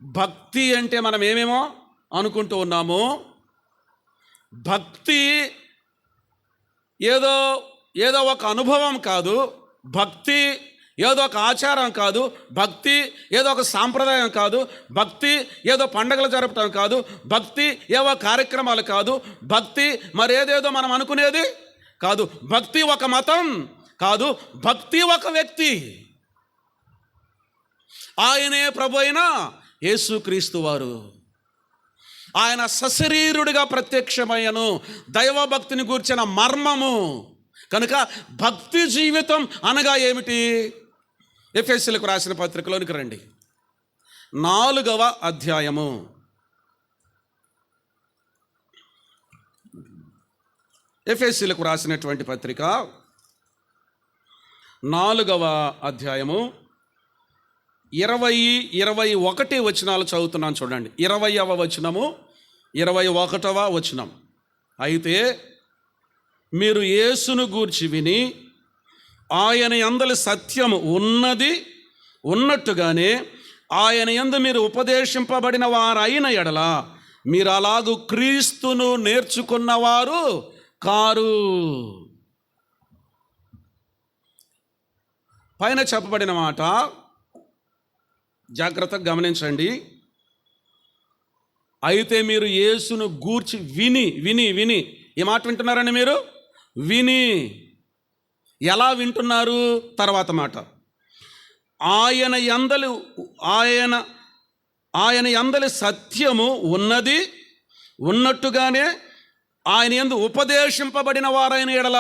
భక్తి అంటే మనం ఏమేమో అనుకుంటూ ఉన్నాము. భక్తి ఏదో ఒక అనుభవం కాదు. భక్తి ఏదో ఒక ఆచారం కాదు. భక్తి ఏదో ఒక సాంప్రదాయం కాదు. భక్తి ఏదో పండగలు జరపటం కాదు. భక్తి ఏవో కార్యక్రమాలు కాదు. భక్తి మరేదేదో మనం అనుకునేది కాదు. భక్తి ఒక మతం కాదు. భక్తి ఒక వ్యక్తి. ఆయనే ప్రభు అయిన యేసుక్రీస్తు వారు. ఆయన సశరీరుడిగా ప్రత్యక్షమయ్యను. దైవభక్తిని గూర్చిన మర్మము కనుక భక్తి జీవితం అనగా ఏమిటి? ఎఫెసీయులకు రాసిన పత్రికలోనికి రండి, 4వ అధ్యాయము. ఎఫెసీయులకు రాసినటువంటి పత్రిక 4వ అధ్యాయము 20-21 వచనాలు చదువుతున్నాను చూడండి. 20వ వచనము, 21వ వచనం. అయితే మీరు యేసును గూర్చి విని ఆయన యందలి సత్యము ఉన్నట్టుగానే ఆయన యందు మీరు ఉపదేశింపబడిన వారైన ఎడల మీరు అలాగూ క్రీస్తును నేర్చుకున్నవారు కారు. పైన చెప్పబడిన మాట జాగ్రత్తగా గమనించండి. అయితే మీరు యేసును గూర్చి విని విని విని ఈ మాట వింటున్నారని మీరు విని ఎలా వింటున్నారు? తర్వాత మాట, ఆయన యందలి సత్యము ఉన్నట్టుగానే ఆయన యందు ఉపదేశింపబడిన వారైన ఎడల.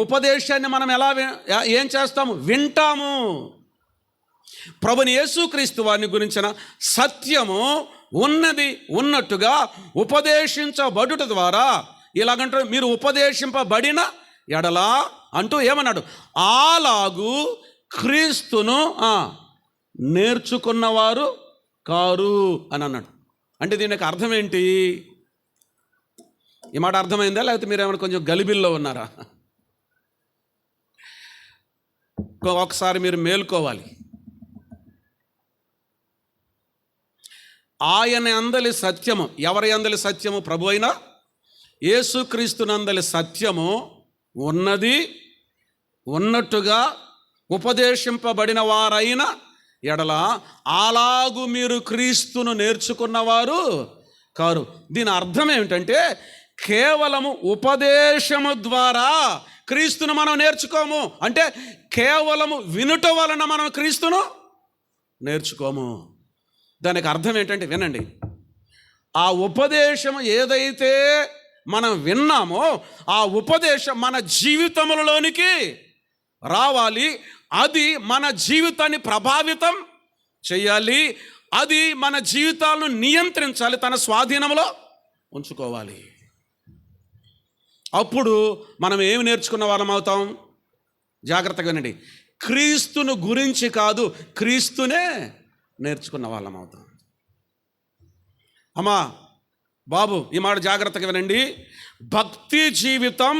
ఉపదేశాన్ని మనం ఏం చేస్తాము? వింటాము. ప్రభుని యేసుక్రీస్తు వారిని గురించిన సత్యము ఉన్నట్టుగా ఉపదేశించబడుట ద్వారా ఇలాగంటారు, మీరు ఉపదేశింపబడిన ఎడల అంటూ ఏమన్నాడు? అలాగూ క్రీస్తును నేర్చుకున్నవారు కారు అని అన్నాడు. అంటే దీనికి అర్థం ఏంటి? ఈ మాట అర్థమైందా? లేకపోతే మీరు ఏమైనా కొంచెం గలిబిల్లో ఉన్నారా? ఒకసారి మీరు మేల్కోవాలి. ఆయన అందలి సత్యము, ఎవరి అందలి సత్యము? ప్రభు అయిన యేసుక్రీస్తునందలి సత్యము ఉన్నట్టుగా ఉపదేశింపబడిన వారైన ఎడల అలాగు మీరు క్రీస్తును నేర్చుకున్నవారు కారు. దీని అర్థం ఏమిటంటే కేవలము ఉపదేశము ద్వారా క్రీస్తును మనం నేర్చుకోము. అంటే కేవలము వినుట వలన మనం క్రీస్తును నేర్చుకోము. దానికి అర్థం ఏంటంటే వినండి, ఆ ఉపదేశం ఏదైతే మనం విన్నామో ఆ ఉపదేశం మన జీవితములలోనికి రావాలి. అది మన జీవితాన్ని ప్రభావితం చేయాలి. అది మన జీవితాలను నియంత్రించాలి, తన స్వాధీనంలో ఉంచుకోవాలి. అప్పుడు మనం ఏమి నేర్చుకున్న వాళ్ళం అవుతాం? జాగ్రత్తగా వినండి, క్రీస్తును గురించి కాదు, క్రీస్తునే నేర్చుకున్న వాళ్ళం అవుతాం. అమ్మా బాబు, ఈ మాట జాగ్రత్తగా వినండి. భక్తి జీవితం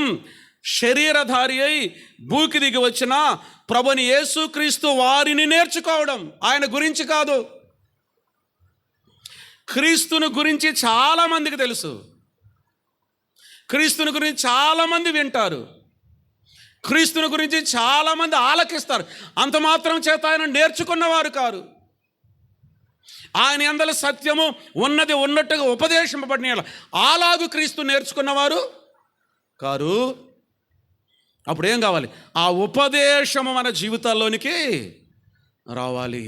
శరీరధారి అయి భూకి దిగి వచ్చిన ప్రభుని యేసుక్రీస్తు వారిని నేర్చుకోవడం, ఆయన గురించి కాదు. క్రీస్తుని గురించి చాలామందికి తెలుసు, క్రీస్తుని గురించి చాలామంది వింటారు, క్రీస్తుని గురించి చాలామంది ఆలకిస్తారు, అంత మాత్రం చేత ఆయన నేర్చుకున్నవారు కారు. ఆయన యందలి సత్యము ఉన్నది ఉన్నట్టుగా ఉపదేశింపబడిన అలాగు క్రీస్తు నేర్చుకున్నవారు కారు. అప్పుడు ఏం కావాలి? ఆ ఉపదేశము మన జీవితాల్లోనికి రావాలి.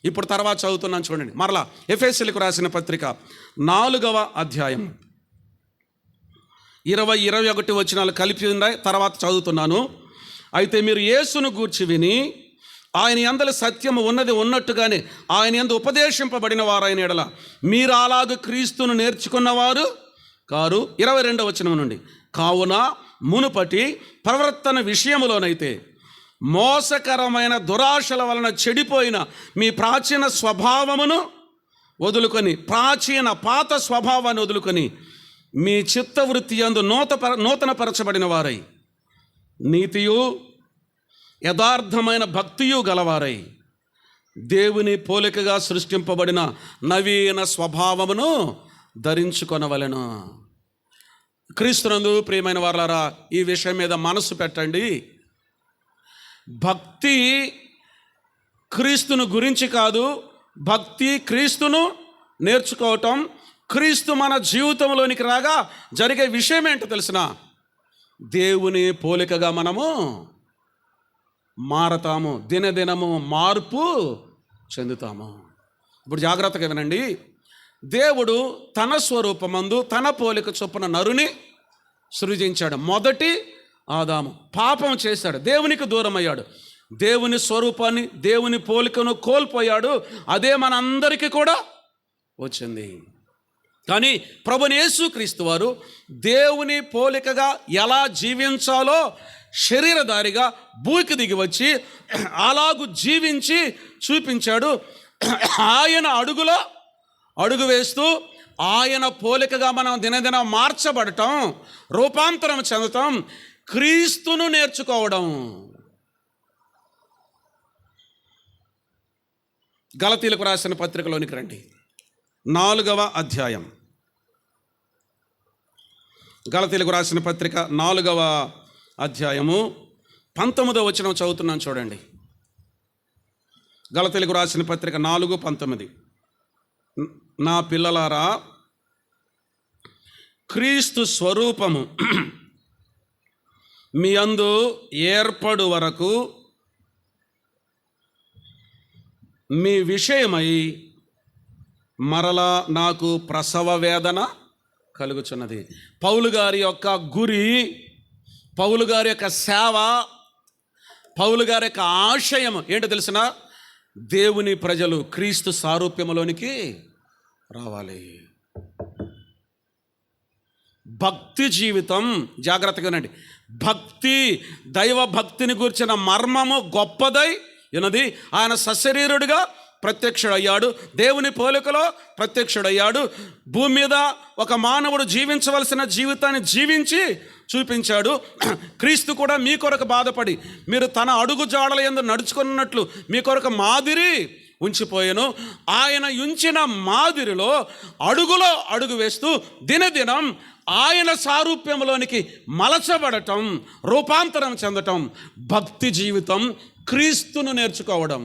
ఇప్పుడు తర్వాత చదువుతున్నాను చూడండి. మరలా ఎఫెసీయులకు రాసిన పత్రిక 4వ అధ్యాయం 20-21 వచనాలు కలిపి ఉన్నాయి. తర్వాత చదువుతున్నాను. అయితే మీరు యేసును గూర్చి విని ఆయన యందలి సత్యము ఉన్నది ఉన్నట్టుగానే ఆయన యందు ఉపదేశింపబడిన వారైన ఎడల మీరు అలాగ క్రీస్తును నేర్చుకున్నవారు కారు. 22వ వచనం నుండి, కావున మునుపటి ప్రవర్తన విషయములోనైతే మోసకరమైన దురాశల వలన చెడిపోయిన మీ ప్రాచీన స్వభావమును వదులుకొని, పాత స్వభావాన్ని వదులుకొని మీ చిత్తవృత్తి యందు నూతనపరచబడిన వారై నీతియు యథార్థమైన భక్తియు గలవారై దేవుని పోలికగా సృష్టింపబడిన నవీన స్వభావమును ధరించుకొనవలెను. క్రీస్తునందు ప్రియమైన వారలారా, ఈ విషయం మీద మనసు పెట్టండి. భక్తి క్రీస్తును గురించి కాదు, భక్తి క్రీస్తును నేర్చుకోవటం. క్రీస్తు మన జీవితంలోనికి రాగా జరిగే విషయం ఏంటో తెలిసిన, దేవుని పోలికగా మనము మారతాము, దినదినము మార్పు చెందుతాము. ఇప్పుడు జాగ్రత్తగా వినండి. దేవుడు తన స్వరూపమందు తన పోలిక చొప్పున నరుని సృజించాడు. మొదటి ఆదాము పాపం చేశాడు, దేవునికి దూరం అయ్యాడు, దేవుని స్వరూపాన్ని దేవుని పోలికను కోల్పోయాడు. అదే మన అందరికీ కూడా వచ్చింది. కానీ ప్రభువైన యేసుక్రీస్తు వారు దేవుని పోలికగా ఎలా జీవించాలో శరీరధారిగా భూమికి దిగి వచ్చి అలాగు జీవించి చూపించాడు. ఆయన అడుగులో అడుగు వేస్తూ ఆయన పోలికగా మనం దినదినం మార్చబడటం, రూపాంతరం చెందటం, క్రీస్తును నేర్చుకోవడం. గలతీలకు రాసిన పత్రికలోనికి రండి. 4వ అధ్యాయం, గలతీలకు రాసిన పత్రిక 4వ అధ్యాయము 19వ వచనం చదువుతున్నాను చూడండి. గలతీలకు రాసిన పత్రిక 4:19, నా పిల్లలారా, క్రీస్తు స్వరూపము మీ యందు ఏర్పడు వరకు మీ విషయమై మరలా నాకు ప్రసవ వేదన కలుగుచున్నది. పౌలు గారి యొక్క గురి, పౌలు గారి యొక్క సేవ, పౌలు గారి యొక్క ఆశయం ఏంటో తెలిసిన, దేవుని ప్రజలు క్రీస్తు సారూప్యములోనికి రావాలి. భక్తి జీవితం, జాగ్రత్తగా వినండి, భక్తి, దైవ భక్తిని గురించిన మర్మము గొప్పదై ఉన్నది. ఆయన సశరీరుడిగా ప్రత్యక్షుడయ్యాడు, దేవుని పోలికలో ప్రత్యక్షుడయ్యాడు, భూమి మీద ఒక మానవుడు జీవించవలసిన జీవితాన్ని జీవించి చూపించాడు. క్రీస్తు కూడా మీ కొరకు బాధపడి మీరు తన అడుగు జాడల యందు నడుచుకున్నట్లు మీ కొరకు మాదిరి ఉంచిపోయాను. ఆయన ఉంచిన మాదిరిలో అడుగులో అడుగు వేస్తూ దినదినం ఆయన సారూప్యంలోనికి మలచబడటం, రూపాంతరం చెందటం భక్తి జీవితం. క్రీస్తును నేర్చుకోవడం,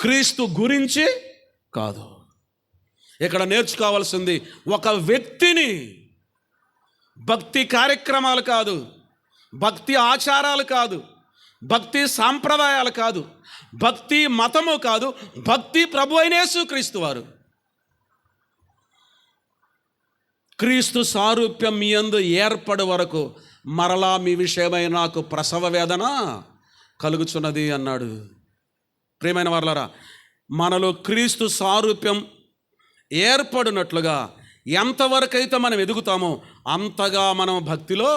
క్రీస్తు గురించి కాదు. ఇక్కడ నేర్చుకోవాల్సింది ఒక వ్యక్తిని, భక్తి కార్యక్రమాలు కాదు, భక్తి ఆచారాలు కాదు, భక్తి సాంప్రదాయాలు కాదు, భక్తి మతము కాదు, భక్తి ప్రభువైన యేసుక్రీస్తు వారు. క్రీస్తు సారూప్యం మీ యందు ఏర్పడే వరకు మరలా మీ విషయమై నాకు ప్రసవ వేదన కలుగుచున్నది అన్నాడు. ప్రియమైన వారలారా, మనలో క్రీస్తు సారూప్యం ఏర్పడినట్లుగా ఎంతవరకైతే మనం ఎదుగుతామో అంతగా మనం భక్తిలో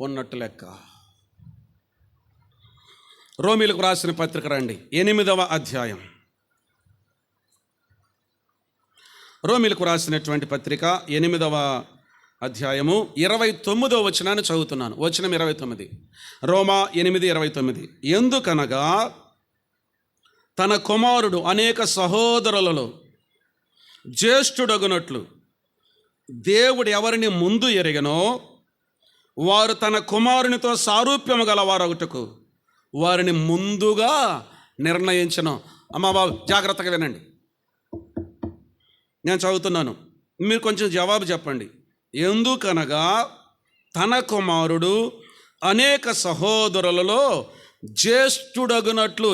ఉన్నట్టు లెక్క. రోమీలకు రాసిన పత్రిక రండి, 8వ అధ్యాయం. రోమీలకు రాసినటువంటి పత్రిక 8వ అధ్యాయము 29వ వచనాన్ని చదువుతున్నాను. వచనం 29, రోమా 8:29. ఎందుకనగా తన కుమారుడు అనేక సహోదరులలో జ్యేష్ఠుడగునట్లు దేవుడు ఎవరిని ముందు ఎరిగనో వారు తన కుమారునితో సారూప్యము గలవారొకటకు వారిని ముందుగా నిర్ణయించను. అమ్మా బాబు జాగ్రత్తగా వినండి, నేను చదువుతున్నాను, మీరు కొంచెం జవాబు చెప్పండి. ఎందుకనగా తన కుమారుడు అనేక సహోదరులలో జ్యేష్ఠుడగునట్లు.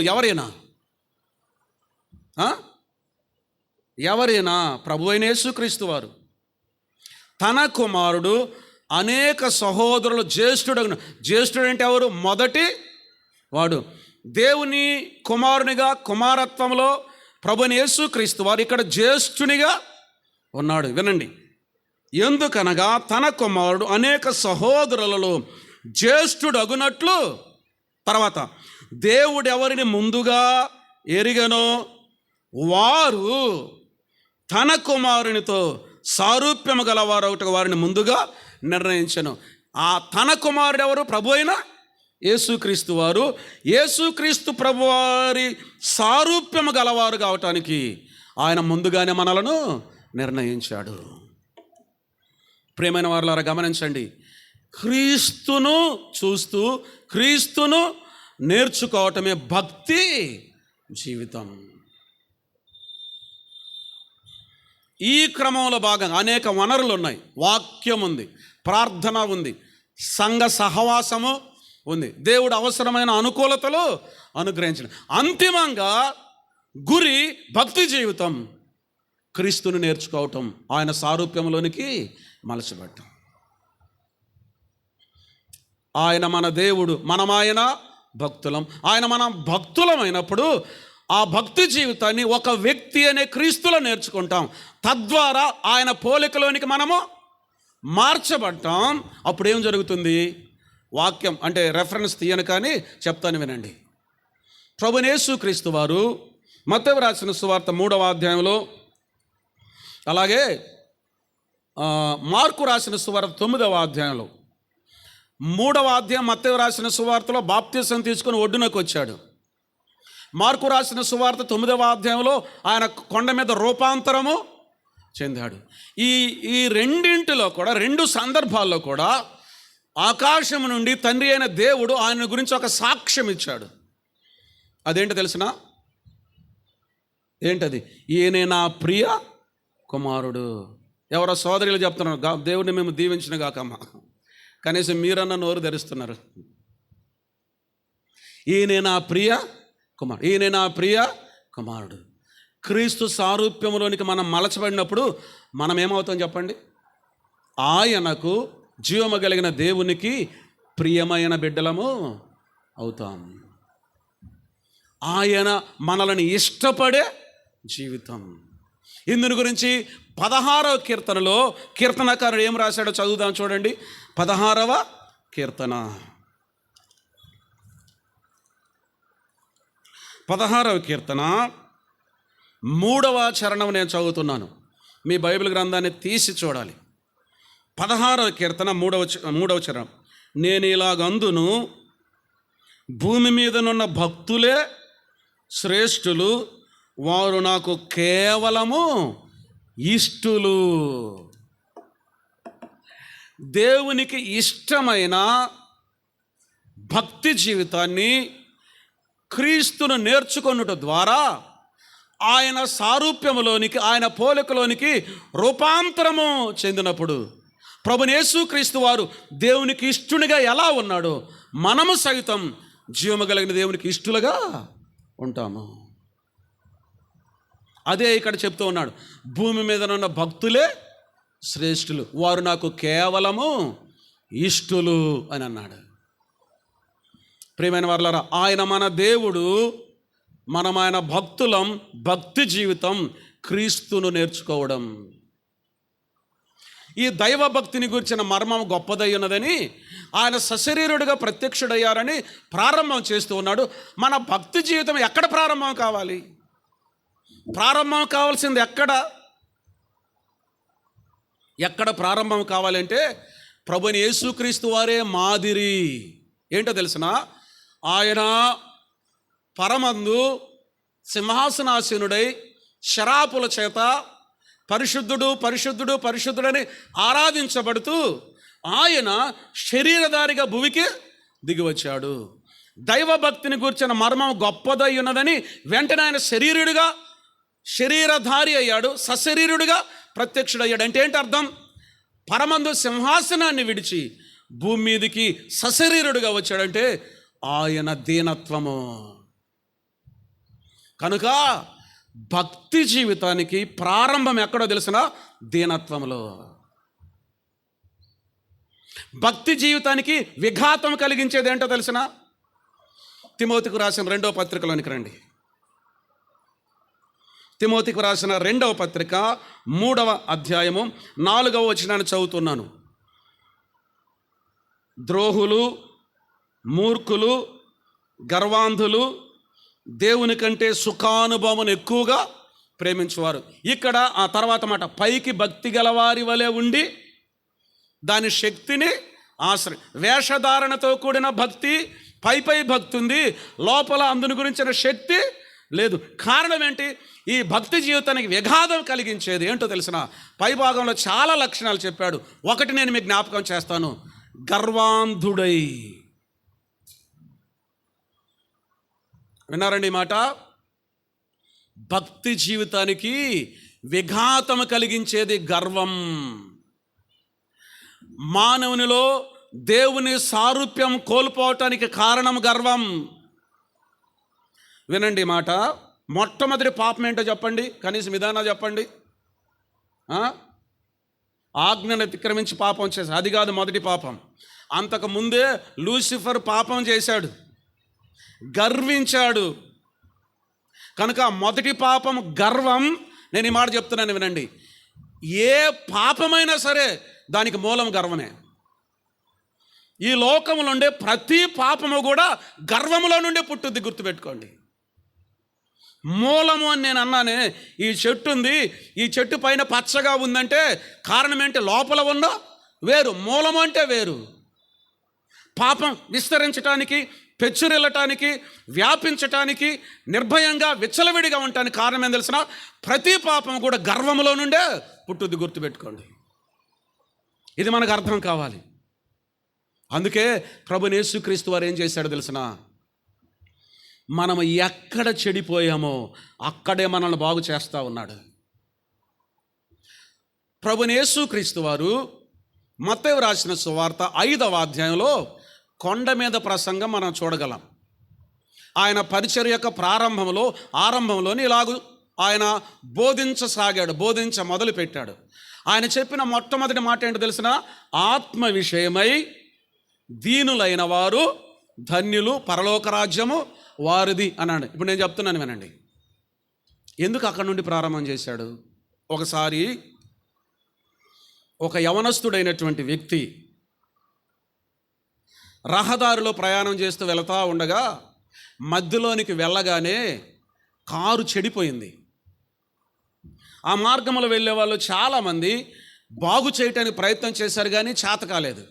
ఎవరైనా ప్రభు అయిన యేసుక్రీస్తు వారు తన కుమారుడు అనేక సహోదరులు జ్యేష్ఠుడు అంటే ఎవరు? మొదటి వాడు. దేవుని కుమారునిగా కుమారత్వంలో ప్రభుని యేసుక్రీస్తు వారు ఇక్కడ జ్యేష్ఠునిగా ఉన్నాడు. వినండి, ఎందుకనగా తన కుమారుడు అనేక సహోదరులలో జ్యేష్ఠుడగునట్లు. తర్వాత దేవుడు ఎవరిని ముందుగా ఎరిగనో వారు తన కుమారునితో సారూప్యము గలవారు ఒకటి వారిని ముందుగా నిర్ణయించను. ఆ తన కుమారుడు ఎవరు? ప్రభు అయిన యేసుక్రీస్తు వారు. యేసుక్రీస్తు ప్రభు వారి సారూప్యము గలవారు కావటానికి ఆయన ముందుగానే మనలను నిర్ణయించాడు. ప్రియమైన వారులారా గమనించండి, క్రీస్తును చూస్తూ క్రీస్తును నేర్చుకోవటమే భక్తి జీవితం. ఈ క్రమంలో భాగంగా అనేక వనరులు ఉన్నాయి. వాక్యం ఉంది, ప్రార్థన ఉంది, సంఘ సహవాసము ఉంది, దేవుడు అవసరమైన అనుకూలతలు అనుగ్రహించిన అంతిమంగా గురి భక్తి జీవితం, క్రీస్తుని నేర్చుకోవటం, ఆయన సారూప్యంలోనికి మలచబడటం. ఆయన మన దేవుడు, మనం ఆయన భక్తులం. ఆయన మనం భక్తులమైనప్పుడు ఆ భక్తి జీవితాన్ని ఒక వ్యక్తి అనే క్రీస్తులో నేర్చుకుంటాం. తద్వారా ఆయన పోలికలోనికి మనము మార్చబడతాం. అప్పుడు ఏం జరుగుతుంది? వాక్యం అంటే రెఫరెన్స్ తీయను కానీ చెప్తాను వినండి. ప్రభువైన యేసుక్రీస్తు వారు మత్తయి రాసిన సువార్త 3వ అధ్యాయంలో, అలాగే మార్కు రాసిన సువార్త 9వ అధ్యాయంలో, 3వ అధ్యాయం మత్తయి రాసిన సువార్తలో బాప్తిసం తీసుకొని ఒడ్డునకు వచ్చాడు. మార్కు రాసిన సువార్త 9వ అధ్యాయంలో ఆయన కొండ మీద రూపాంతరము చెందాడు. ఈ రెండింటిలో కూడా, రెండు సందర్భాల్లో కూడా ఆకాశం నుండి తండ్రి అయిన దేవుడు ఆయన గురించి ఒక సాక్ష్యం ఇచ్చాడు. అదేంటో తెలిసిన? ఏంటది? ఈయనే నా ప్రియ కుమారుడు. ఎవరో సోదరులు చెప్తున్నారు, దేవుడిని మేము దీవించిన గాకమ్మా, కనీసం మీరన్న నోరు ధరిస్తున్నారు. ఈయనే నా ప్రియ కుమారుడు, ఈయన నా ప్రియ కుమారుడు. క్రీస్తు సారూప్యములోనికి మనం మలచబడినప్పుడు మనం ఏమవుతాం చెప్పండి? ఆయనకు జీవము కలిగిన దేవునికి ప్రియమైన బిడ్డలము అవుతాం. ఆయన మనల్ని ఇష్టపడే జీవితం. ఇందుని గురించి 16వ కీర్తనలో కీర్తనకారుడు ఏం రాశాడో చదువుదాం చూడండి. 16వ కీర్తన 16వ కీర్తన 3వ చరణం నేను చదువుతున్నాను. మీ బైబిల్ గ్రంథాన్ని తీసి చూడాలి. 16వ కీర్తన 3వ చరణం. నేను ఇలాగందును, భూమి మీదనున్న భక్తులే శ్రేష్ఠులు, వారు నాకు కేవలము ఇష్టులు. దేవునికి ఇష్టమైన భక్తి జీవితాన్ని క్రీస్తును నేర్చుకొనుట ద్వారా ఆయన సారూప్యములోనికి, ఆయన పోలికలోనికి రూపాంతరము చెందినప్పుడు ప్రభువైన యేసుక్రీస్తు వారు దేవునికి ఇష్టునిగా ఎలా ఉన్నాడో మనము సైతం జీవము కలిగిన దేవునికి ఇష్టులుగా ఉంటాము. అదే ఇక్కడ చెప్తూ ఉన్నాడు, భూమి మీద ఉన్న భక్తులే శ్రేష్ఠులు, వారు నాకు కేవలము ఇష్టులు అని అన్నాడు. ప్రియమైన వారలారా, ఆయన మన దేవుడు, మనం ఆయన భక్తులం. భక్తి జీవితం క్రీస్తును నేర్చుకోవడం. ఈ దైవ భక్తిని గురించిన మర్మం గొప్పదై ఉన్నదని, ఆయన సశరీరుడిగా ప్రత్యక్షుడయ్యారని ప్రారంభం చేస్తూ ఉన్నాడు. మన భక్తి జీవితం ఎక్కడ ప్రారంభం కావాలి? ప్రారంభం కావాల్సింది ఎక్కడ ప్రారంభం కావాలంటే ప్రభువైన యేసుక్రీస్తు వారే మాదిరి. ఏంటో తెలిసిన? ఆయన పరమందు సింహాసనాసీనుడై శరాపుల చేత పరిశుద్ధుడు పరిశుద్ధుడు పరిశుద్ధుడని ఆరాధించబడుతూ ఆయన శరీరధారిగా భూమికి దిగి వచ్చాడు. దైవభక్తిని గూర్చిన మర్మం గొప్పదై ఉన్నదని వెంటనే ఆయన శరీరధారి అయ్యాడు, సశరీరుడిగా ప్రత్యక్షుడయ్యాడు. అంటే ఏంటి అర్థం? పరమందు సింహాసనాన్ని విడిచి భూమి మీదికి సశరీరుడిగా వచ్చాడంటే ఆయన దీనత్వము. కనుక భక్తి జీవితానికి ప్రారంభం ఎక్కడో తెలిసిన దీనత్వములో. భక్తి జీవితానికి విఘాతం కలిగించేది ఏంటో తెలిసిన? తిమోతికి రాసిన 2వ పత్రికలోనికి రండి. తిమోతికి రాసిన 2వ పత్రిక 3వ అధ్యాయము 4వ వచనాన్ని చదువుతున్నాను. ద్రోహులు, మూర్ఖులు, గర్వాంధులు, దేవుని కంటే సుఖానుభవం ఎక్కువగా ప్రేమించేవారు. ఇక్కడ ఆ తర్వాత మాట, పైకి భక్తి గలవారి వలె ఉండి దాని శక్తిని వేషధారణతో కూడిన భక్తి, పై భక్తి ఉంది, లోపల అందుని గురించిన శక్తి లేదు. కారణం ఏంటి? ఈ భక్తి జీవితానికి విఘాతం కలిగించేది ఏంటో తెలిసిన? పై భాగంలో చాలా లక్షణాలు చెప్పాడు. ఒకటి నేను మీకు జ్ఞాపకం చేస్తాను. గర్వాంధుడై. విన్నారండి ఈ మాట? భక్తి జీవితానికి విఘాతం కలిగించేది గర్వం. మానవునిలో దేవుని సారూప్యం కోల్పోవటానికి కారణం గర్వం. వినండి మాట. మొట్టమొదటి పాపం ఏంటో చెప్పండి, కనీసం విధానం చెప్పండి. ఆజ్ఞను అతిక్రమించి పాపం చేశాడు, అది కాదు మొదటి పాపం. అంతకు ముందే లూసిఫర్ పాపం చేశాడు, గర్వించాడు. కనుక మొదటి పాపం గర్వం. నేను ఈ మాట చెప్తున్నాను వినండి. ఏ పాపమైనా సరే దానికి మూలం గర్వమే. ఈ లోకంలో ఉండే ప్రతి పాపము కూడా గర్వములో నుండే పుట్టుద్ది, గుర్తుపెట్టుకోండి. మూలము అని నేను అన్నానే. ఈ చెట్టు ఉంది, ఈ చెట్టు పైన పచ్చగా ఉందంటే కారణం ఏంటి? లోపల ఉన్న వేరు. మూలము అంటే వేరు. పాపం విస్తరించటానికి, పెచ్చురెళ్ళటానికి, వ్యాపించటానికి, నిర్భయంగా విచ్చలవిడిగా ఉండటానికి కారణం ఏం తెలిసిన? ప్రతి పాపం కూడా గర్వములో నుండే పుట్టుద్ది, గుర్తుపెట్టుకోండి. ఇది మనకు అర్థం కావాలి. అందుకే ప్రభువైన యేసుక్రీస్తు వారు ఏం చేశాడో తెలిసిన? మనం ఎక్కడ చెడిపోయామో అక్కడే మనల్ని బాగు చేస్తూ ఉన్నాడు. ప్రభువైన యేసుక్రీస్తు వారు మత్తయి రాసిన సువార్త 5వ అధ్యాయంలో కొండ మీద ప్రసంగం మనం చూడగలం. ఆయన పరిచర్య యొక్క ఆరంభంలోని ఇలాగూ ఆయన బోధించ మొదలుపెట్టాడు. ఆయన చెప్పిన మొట్టమొదటి మాట ఏంటో తెలిసిన? ఆత్మ విషయమై దీనులైన వారు ధన్యులు, పరలోక రాజ్యము వారిది అన్నాడు. ఇప్పుడు నేను చెప్తున్నాను వినండి. ఎందుకు అక్కడి నుండి ప్రారంభం చేశాడు? ఒకసారి ఒక యవనస్తుడైనటువంటి వ్యక్తి రహదారిలో ప్రయాణం చేస్తూ వెళతా ఉండగా మధ్యలోనికి వెళ్ళగానే కారు చెడిపోయింది. ఆ మార్గంలో వెళ్ళే వాళ్ళు చాలామంది బాగు చేయటానికి ప్రయత్నం చేశారు, కానీ చేత కాలేదు.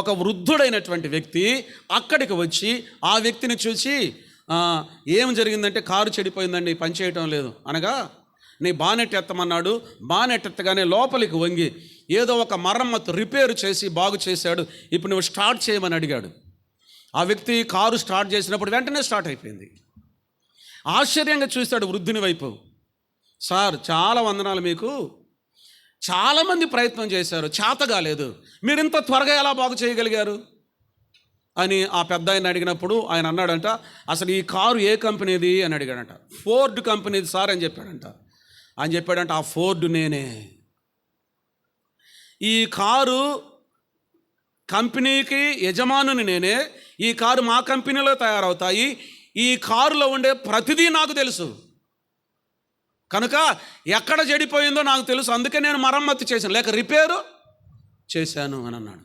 ఒక వృద్ధుడైనటువంటి వ్యక్తి అక్కడికి వచ్చి ఆ వ్యక్తిని చూసి, ఏం జరిగిందంటే, కారు చెడిపోయిందండి, పని చేయటం లేదు అనగా, నీ బానెట్ ఎత్తమన్నాడు. బానెట్ ఎత్తగానే లోపలికి వంగి ఏదో ఒక మరమ్మతు రిపేర్ చేసి బాగు చేశాడు. ఇప్పుడు నువ్వు స్టార్ట్ చేయమని అడిగాడు. ఆ వ్యక్తి కారు స్టార్ట్ చేసినప్పుడు వెంటనే స్టార్ట్ అయిపోయింది. ఆశ్చర్యంగా చూశాడు వృద్ధుని వైపు. సార్, చాలా వందనాలు, మీకు చాలామంది ప్రయత్నం చేశారు, చేత కాలేదు, మీరు ఇంత త్వరగా ఎలా బాగు చేయగలిగారు అని ఆ పెద్ద ఆయన అడిగినప్పుడు ఆయన అన్నాడంట, అసలు ఈ కారు ఏ కంపెనీది అని అడిగాడంట. ఫోర్డ్ కంపెనీది సార్ అని చెప్పాడంట. ఆ ఫోర్డ్ నేనే. ఈ కారు కంపెనీకి యజమానుని నేనే. ఈ కారు మా కంపెనీలో తయారవుతాయి. ఈ కారులో ఉండే ప్రతిదీ నాకు తెలుసు. కనుక ఎక్కడ చెడిపోయిందో నాకు తెలుసు, అందుకే నేను మరమ్మతు చేశాను, లేక రిపేరు చేశాను అని అన్నాడు.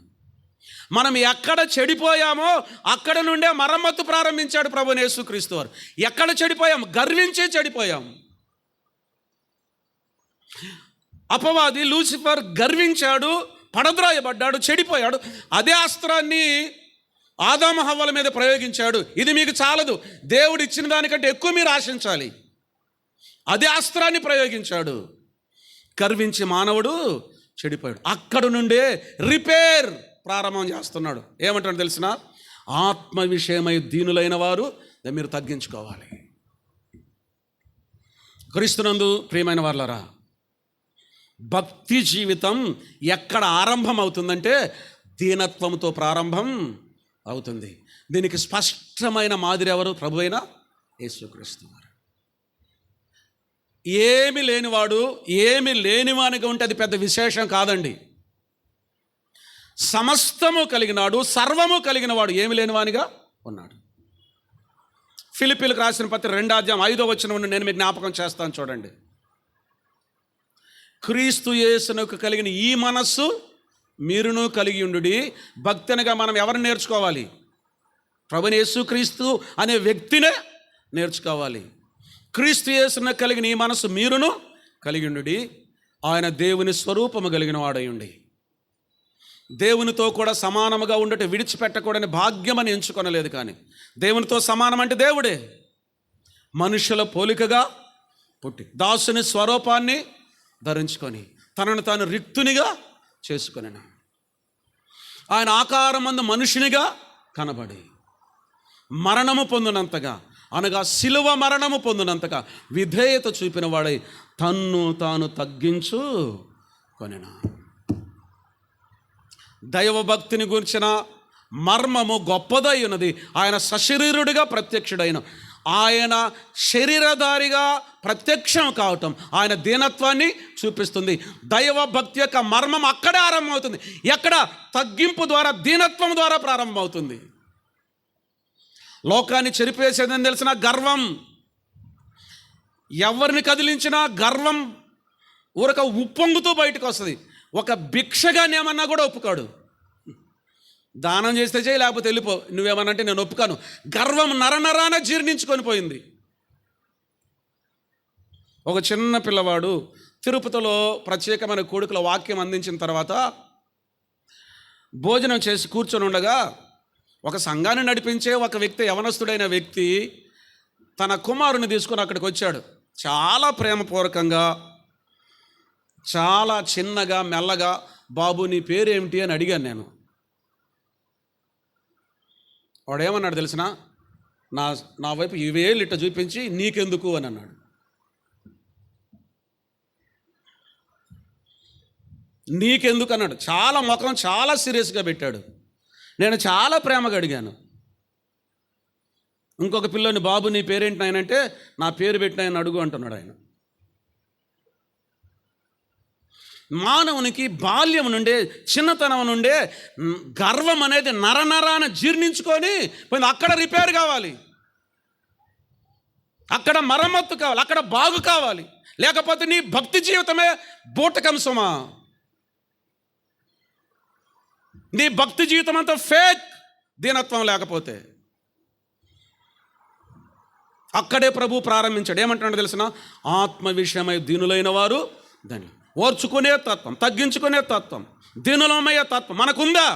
మనం ఎక్కడ చెడిపోయామో అక్కడ నుండే మరమ్మతు ప్రారంభించాడు ప్రభువైన యేసుక్రీస్తు వారు. ఎక్కడ చెడిపోయాం? గర్వించి చెడిపోయాం. అపవాది లూసిఫర్ గర్వించాడు, పడద్రాయబడ్డాడు, చెడిపోయాడు. అదే అస్త్రాన్ని ఆదాము హవ్వల మీద ప్రయోగించాడు. ఇది మీకు చాలదు, దేవుడు ఇచ్చిన దానికంటే ఎక్కువ మీరు ఆశించాలి. అదే అస్త్రాన్ని ప్రయోగించాడు. గర్వించి మానవుడు చెడిపోయాడు. అక్కడ నుండే రిపేర్ ప్రారంభం చేస్తున్నాడు. ఏమంటాడు తెలిసిన? ఆత్మ విషయమై దీనులైన వారు మీరు తగ్గించుకోవాలి. క్రీస్తునందు ప్రియమైన వారలారా, భక్తి జీవితం ఎక్కడ ఆరంభం అవుతుందంటే దీనత్వంతో ప్రారంభం అవుతుంది. దీనికి స్పష్టమైన మాదిరి ఎవరు? ప్రభువైన యేసుక్రీస్తు వారు. ఏమి లేనివాడు ఏమి లేనివానిగా ఉంటే అది పెద్ద విశేషం కాదండి. సమస్తము కలిగినాడు, సర్వము కలిగిన వాడు ఏమి లేనివానిగా ఉన్నాడు. ఫిలిప్పీలకు రాసిన పత్రిక 2:5 నేను మీకు జ్ఞాపకం చేస్తాను, చూడండి. క్రీస్తు యేసునకు కలిగిన ఈ మనస్సు మీరును కలిగి ఉండుడి. భక్తి అనగా మనం ఎవరిని నేర్చుకోవాలి? ప్రభువైన యేసుక్రీస్తు అనే వ్యక్తినే నేర్చుకోవాలి. క్రీస్తు యేసునకు కలిగిన ఈ మనస్సు మీరును కలిగి ఉండుడి. ఆయన దేవుని స్వరూపము కలిగిన వాడై ఉండి దేవునితో కూడా సమానముగా ఉండటం విడిచిపెట్టకూడని భాగ్యమని ఎంచుకొనలేదు. కానీ దేవునితో సమానం అంటే దేవుడే మనుషుల పోలికగా పుట్టి దాసుని స్వరూపాన్ని ధరించుకొని తనను తాను రిక్తునిగా చేసుకొని ఆయన ఆకారమందు మనుషునిగా కనబడి మరణము పొందినంతగా, అనగా శిలువ మరణము పొందినంతగా విధేయత చూపిన వాడై తన్ను తాను తగ్గించుకొనెను. దైవభక్తిని గురించిన మర్మము గొప్పదై ఉన్నది. ఆయన సశరీరుడిగా ప్రత్యక్షుడైన, ఆయన శరీరధారిగా ప్రత్యక్షం కావటం ఆయన దీనత్వాన్ని చూపిస్తుంది. దైవభక్తి యొక్క మర్మం అక్కడే ఆరంభమవుతుంది. ఎక్కడ? తగ్గింపు ద్వారా, దీనత్వం ద్వారా ప్రారంభమవుతుంది. లోకాన్ని చెరిపేసేదని తెలిసిన గర్వం, ఎవరిని కదిలించినా గర్వం ఊరక ఉప్పొంగుతూ బయటకు వస్తుంది. ఒక భిక్షగాన్ని ఏమన్నా కూడా ఒప్పుకోడు. దానం చేస్తే చేయి, లేకపోతే వెళ్ళిపో, నువ్వేమనంటే నేను ఒప్పుకాను. గర్వం నరనరాన జీర్ణించుకొని పోయింది. ఒక చిన్న పిల్లవాడు తిరుపతిలో ప్రత్యేకమైన కోడికల వాక్యం అందించిన తర్వాత భోజనం చేసి కూర్చొని ఉండగా ఒక సంఘాన్ని నడిపించే ఒక వ్యక్తి, యవనస్తుడైన వ్యక్తి తన కుమారుని తీసుకొని అక్కడికి వచ్చాడు. చాలా ప్రేమపూర్వకంగా, చాలా చిన్నగా, మెల్లగా, బాబు నీ పేరేమిటి అని అడిగాను నేను. వాడేమన్నాడు తెలిసిన? నా వైపు ఇవేళ్ళు ఇట్ట చూపించి నీకెందుకు అని అన్నాడు. నీకెందుకు అన్నాడు. చాలా ముఖం చాలా సీరియస్గా పెట్టాడు. నేను చాలా ప్రేమగా అడిగాను. ఇంకొక పిల్లని, బాబు నీ పేరేంటి నాయనంటే, నా పేరు పెట్టిన ఆయన అడుగు అంటున్నాడు ఆయన. మానవునికి బాల్యం నుండే, చిన్నతనం నుండే గర్వం అనేది నరనరాన జీర్ణించుకొని పోయింది. అక్కడ రిపేర్ కావాలి, అక్కడ మరమ్మత్తు కావాలి, అక్కడ బాగు కావాలి. లేకపోతే నీ భక్తి జీవితమే బూటకంసమా, నీ భక్తి జీవితం అంతా ఫేక్. దీనత్వం లేకపోతే అక్కడే ప్రభు ప్రారంభించాడు. ఏమంటున్నాడు తెలిసిన? ఆత్మ విషయమై దీనులైన వారు దాన్ని ఓర్చుకునే తత్వం, తగ్గించుకునే తత్వం, దీనులమయ్యే తత్వం మనకుందా?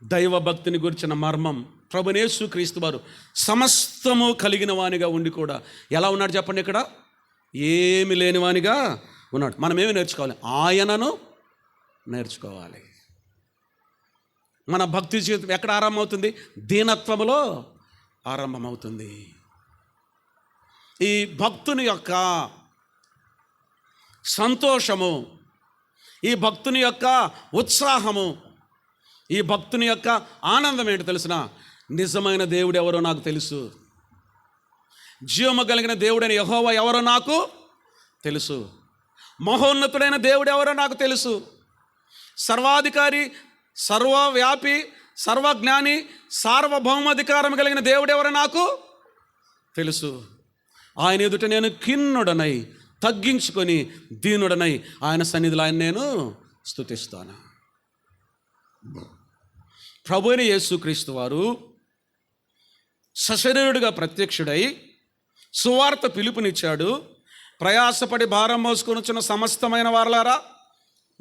దైవ భక్తిని గురించిన మర్మం ప్రభువైన యేసుక్రీస్తు వారు సమస్తము కలిగిన వానిగా ఉండి కూడా ఎలా ఉన్నాడు చెప్పండి? ఇక్కడ ఏమి లేని వానిగా ఉన్నాడు. మనం ఏమి నేర్చుకోవాలి? ఆయనను నేర్చుకోవాలి. మన భక్తి జీవితం ఎక్కడ ఆరంభమవుతుంది? దీనత్వములో ఆరంభమవుతుంది. ఈ భక్తుని యొక్క సంతోషము, ఈ భక్తుని యొక్క ఉత్సాహము, ఈ భక్తుని యొక్క ఆనందం ఏంటో తెలిసిన? నిజమైన దేవుడు ఎవరో నాకు తెలుసు, జీవము కలిగిన దేవుడైన యెహోవా ఎవరో నాకు తెలుసు, మహోన్నతుడైన దేవుడు ఎవరో నాకు తెలుసు, సర్వాధికారి, సర్వవ్యాపి, సర్వజ్ఞాని, సార్వభౌమాధికారం కలిగిన దేవుడు ఎవరో నాకు తెలుసు. ఆయన ఎదుట నేను ఖిన్నుడనై, తగ్గించుకొని దీనుడనై ఆయన సన్నిధిలో ఆయన నేను స్తుతిస్తాను. ప్రభువైన యేసుక్రీస్తు వారు సశరీరుడిగా ప్రత్యక్షుడై సువార్త పిలుపునిచ్చాడు. ప్రయాసపడి భారం మోసుకొనుచున్న సమస్తమైన వారలారా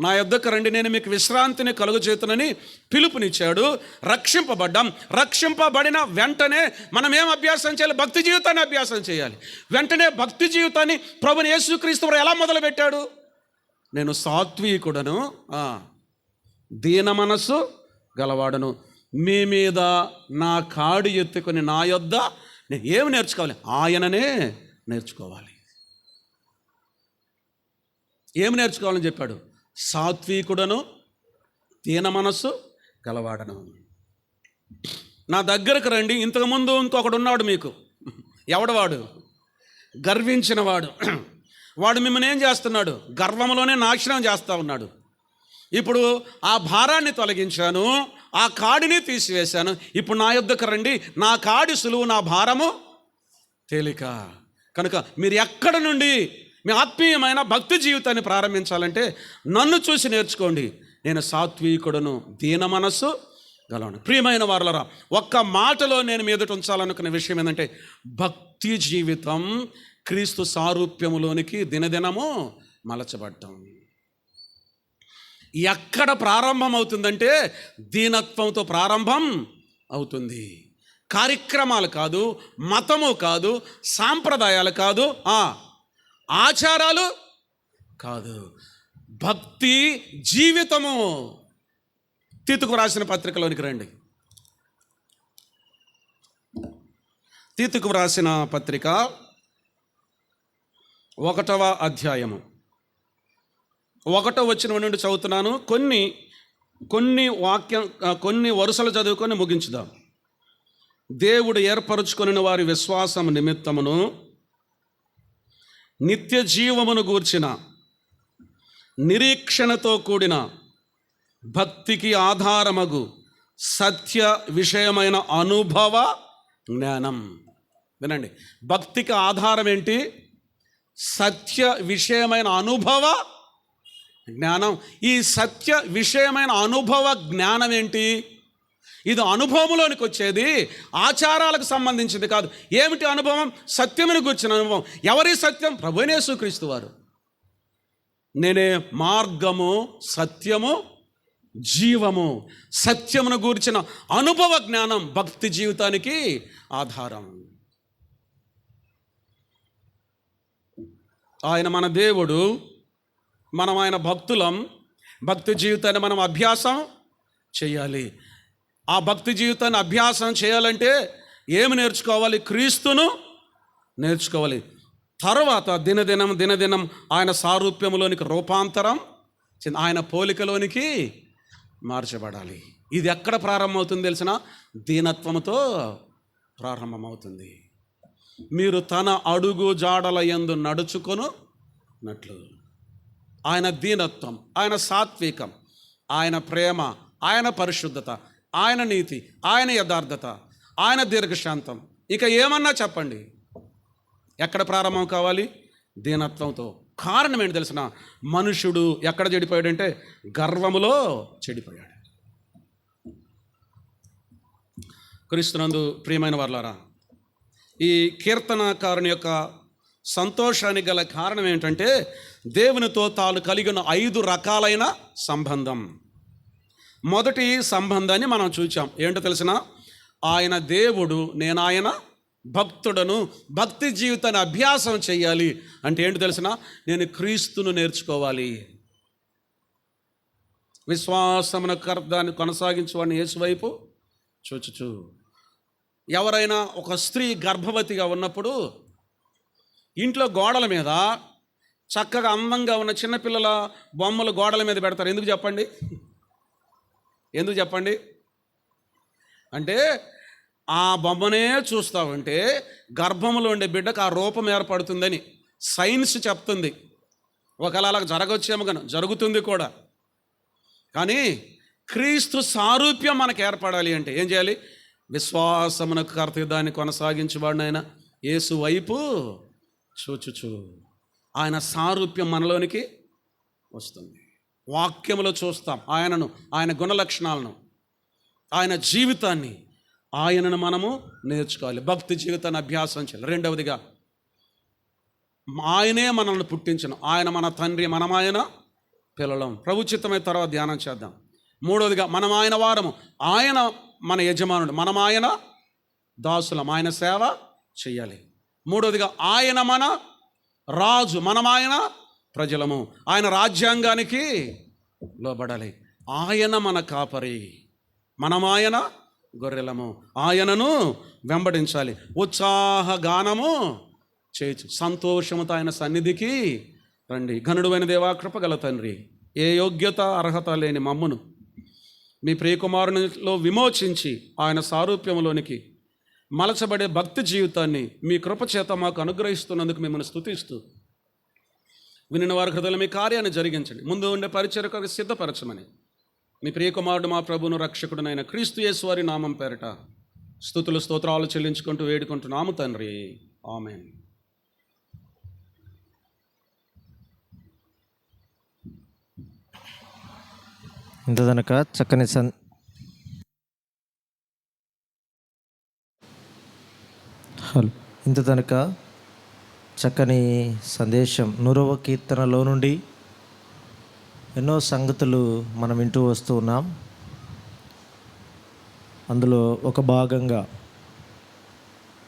నా యొద్దకు రండి, నేను మీకు విశ్రాంతిని కలుగజేతునని పిలుపునిచ్చాడు. రక్షింపబడ్డాం. రక్షింపబడిన వెంటనే మనం ఏం అభ్యాసం చేయాలి? భక్తి జీవితాన్ని అభ్యాసం చేయాలి. వెంటనే భక్తి జీవితాన్ని ప్రభుని యేసుక్రీస్తు వారు ఎలా మొదలుపెట్టాడు? నేను సాత్వికుడను, దీన మనస్సు గలవాడను, మీ మీద నా కాడి ఎత్తుకొని నా యొద్ద నేను ఏమి నేర్చుకోవాలి? ఆయననే నేర్చుకోవాలి. ఏమి నేర్చుకోవాలని చెప్పాడు? సాత్వికుడను, దీన మనస్సు గలవాడను. నా దగ్గరకు రండి. ఇంతకుముందు ఇంకొకడు ఉన్నాడు మీకు. ఎవడవాడు? గర్వించిన వాడు. వాడు మిమ్మల్ని ఏం చేస్తున్నాడు? గర్వంలోనే నాశనం చేస్తూ ఉన్నాడు. ఇప్పుడు ఆ భారాన్ని తొలగించాను, ఆ కాడిని తీసివేశాను. ఇప్పుడు నా యొద్దకు రండి, నా కాడి సులువు, నా భారము తేలిక. కనుక మీరు ఎక్కడ నుండి మీ ఆత్మీయమైన భక్తి జీవితాన్ని ప్రారంభించాలంటే నన్ను చూసి నేర్చుకోండి. నేను సాత్వికుడను, దీన మనస్సు గలవాడను. ప్రియమైన వారలారా, ఒక్క మాటలో నేను మీదట ఉంచాలనుకున్న విషయం ఏంటంటే, భక్తి జీవితం క్రీస్తు సారూప్యములోనికి దినదినము మలచబడ్డం. ఎక్కడ ప్రారంభం అవుతుందంటే దీనత్వంతో ప్రారంభం అవుతుంది. కార్యక్రమాలు కాదు, మతము కాదు, సాంప్రదాయాలు కాదు, ఆచారాలు కాదు, భక్తి జీవితము. తీతుకు రాసిన పత్రికలోనికి రండి. తీతుకు రాసిన పత్రిక 1వ అధ్యాయము 1వ వచనం నుండి చదువుతున్నాను. కొన్ని వరుసలు చదువుకొని ముగించుదాం. దేవుడు ఏర్పరచుకొనిన వారి విశ్వాసం నిమిత్తమును నిత్య జీవమును గూర్చిన నిరీక్షణతో కూడిన భక్తికి ఆధారమగు సత్య విషయమైన అనుభవ జ్ఞానం. వినండి, భక్తికి ఆధారం ఏంటి? సత్య విషయమైన అనుభవ జ్ఞానం. ఈ సత్య విషయమైన అనుభవ జ్ఞానం ఏంటి? ఇది అనుభవంలోనికి వచ్చేది, ఆచారాలకు సంబంధించింది కాదు. ఏమిటి అనుభవం? సత్యమును గురించిన అనుభవం. ఎవరి సత్యం? ప్రభువైన యేసుక్రీస్తు వారు. నేనే మార్గము, సత్యము, జీవము. సత్యమును గూర్చిన అనుభవ జ్ఞానం భక్తి జీవితానికి ఆధారం. ఆయన మన దేవుడు, మనం ఆయన భక్తులం. భక్తి జీవితాన్ని మనం అభ్యాసం చేయాలి. ఆ భక్తి జీవితాన్ని అభ్యాసం చేయాలంటే ఏమి నేర్చుకోవాలి? క్రీస్తును నేర్చుకోవాలి. తర్వాత దినదినం ఆయన సారూప్యములోనికి రూపాంతరం, ఆయన పోలికలోనికి మార్చబడాలి. ఇది ఎక్కడ ప్రారంభమవుతుంది తెలిసిన? దీనత్వముతో ప్రారంభమవుతుంది. మీరు తన అడుగు జాడల యందు నడుచుకొనున్నట్లు. ఆయన దీనత్వం, ఆయన సాత్వికం, ఆయన ప్రేమ, ఆయన పరిశుద్ధత, ఆయన నీతి, ఆయన యథార్థత, ఆయన దీర్ఘశాంతం, ఇక ఏమన్నా చెప్పండి, ఎక్కడ ప్రారంభం కావాలి? దీనత్వంతో. కారణం ఏంటి తెలిసిన? మనుషుడు ఎక్కడ చెడిపోయాడంటే గర్వములో చెడిపోయాడు. క్రీస్తునందు ప్రియమైన వారలారా, ఈ కీర్తనకారుని యొక్క సంతోషానికి గల కారణం ఏంటంటే దేవునితో తాను కలిగిన 5 రకాలైన సంబంధం. మొదటి సంబంధాన్ని మనం చూచాం. ఏంటో తెలిసిన? ఆయన దేవుడు, నేను ఆయన భక్తుడను. భక్తి జీవితాన్ని అభ్యాసం చేయాలి అంటే ఏంటో తెలిసిన? నేను క్రీస్తును నేర్చుకోవాలి. విశ్వాసమున దాన్ని కొనసాగించువాడిని యేసు వైపు చూచుచు. ఎవరైనా ఒక స్త్రీ గర్భవతిగా ఉన్నప్పుడు ఇంట్లో గోడల మీద చక్కగా అందంగా ఉన్న చిన్నపిల్లల బొమ్మలు గోడల మీద పెడతారు. ఎందుకు చెప్పండి? ఎందుకు చెప్పండి? అంటే ఆ బొమ్మనే చూస్తూ ఉంటే గర్భంలో ఉండే బిడ్డకు ఆ రూపం ఏర్పడుతుందని సైన్స్ చెప్తుంది. ఒకవేళ అలా జరగవచ్చేమో కానీ జరుగుతుంది కూడా. కానీ క్రీస్తు సారూప్యం మనకు ఏర్పడాలి అంటే ఏం చేయాలి? విశ్వాసమునకు కర్త దాన్ని కొనసాగించేవాడిని ఆయన యేసు వైపు చూచుచు. ఆయన సారూప్యం మనలోనికి వస్తుంది. వాక్యములో చూస్తాం ఆయనను, ఆయన గుణలక్షణాలను, ఆయన జీవితాన్ని, ఆయనను మనము నేర్చుకోవాలి. భక్తి జీవితాన్ని అభ్యాసం చేయాలి. రెండవదిగా ఆయనే మనల్ని పుట్టించను. ఆయన మన తండ్రి, మనం ఆయన పిల్లలం. ప్రభు చిత్తమైన తర్వాత ధ్యానం చేద్దాం. మూడవదిగా మనం ఆయన వారము, ఆయన మన యజమానుడు, మనం ఆయన దాసులం, ఆయన సేవ చెయ్యాలి. మూడవదిగా ఆయన మన రాజు, మనం ఆయన ప్రజలము, ఆయన రాజ్యాంగానికి లోబడాలి. ఆయన మన కాపరి, మనం ఆయన గొర్రెలము, ఆయనను వెంబడించాలి. ఉత్సాహ గానము చేయొచ్చు, సంతోషముతో ఆయన సన్నిధికి రండి. ఘనుడైన దేవా, కృపగల తండ్రి, ఏ యోగ్యత అర్హత లేని మమ్మును మీ ప్రియకుమారునిలో విమోచించి ఆయన సారూప్యములోనికి మలచబడే భక్తి జీవితాన్ని మీ కృపచేత మాకు అనుగ్రహిస్తున్నందుకు మిమ్మల్ని స్తుతిస్తూ, వినిన వారి హృదయంలో మీ కార్యాన్ని జరిగించండి. ముందు ఉండే పరిచర్యకు సిద్ధపరచమని మీ ప్రియకుమారుడు మా ప్రభువును రక్షకుడునైన క్రీస్తు యేసు వారి నామం పేరట స్తుతులు స్తోత్రాలు చెల్లించుకుంటూ వేడుకుంటున్నాము తండ్రి. ఆమేన్. ఇంతదనక చక్కని సందేశం 100వ కీర్తనలో నుండి ఎన్నో సంగతులు మనం వింటూ వస్తూ ఉన్నాం. అందులో ఒక భాగంగా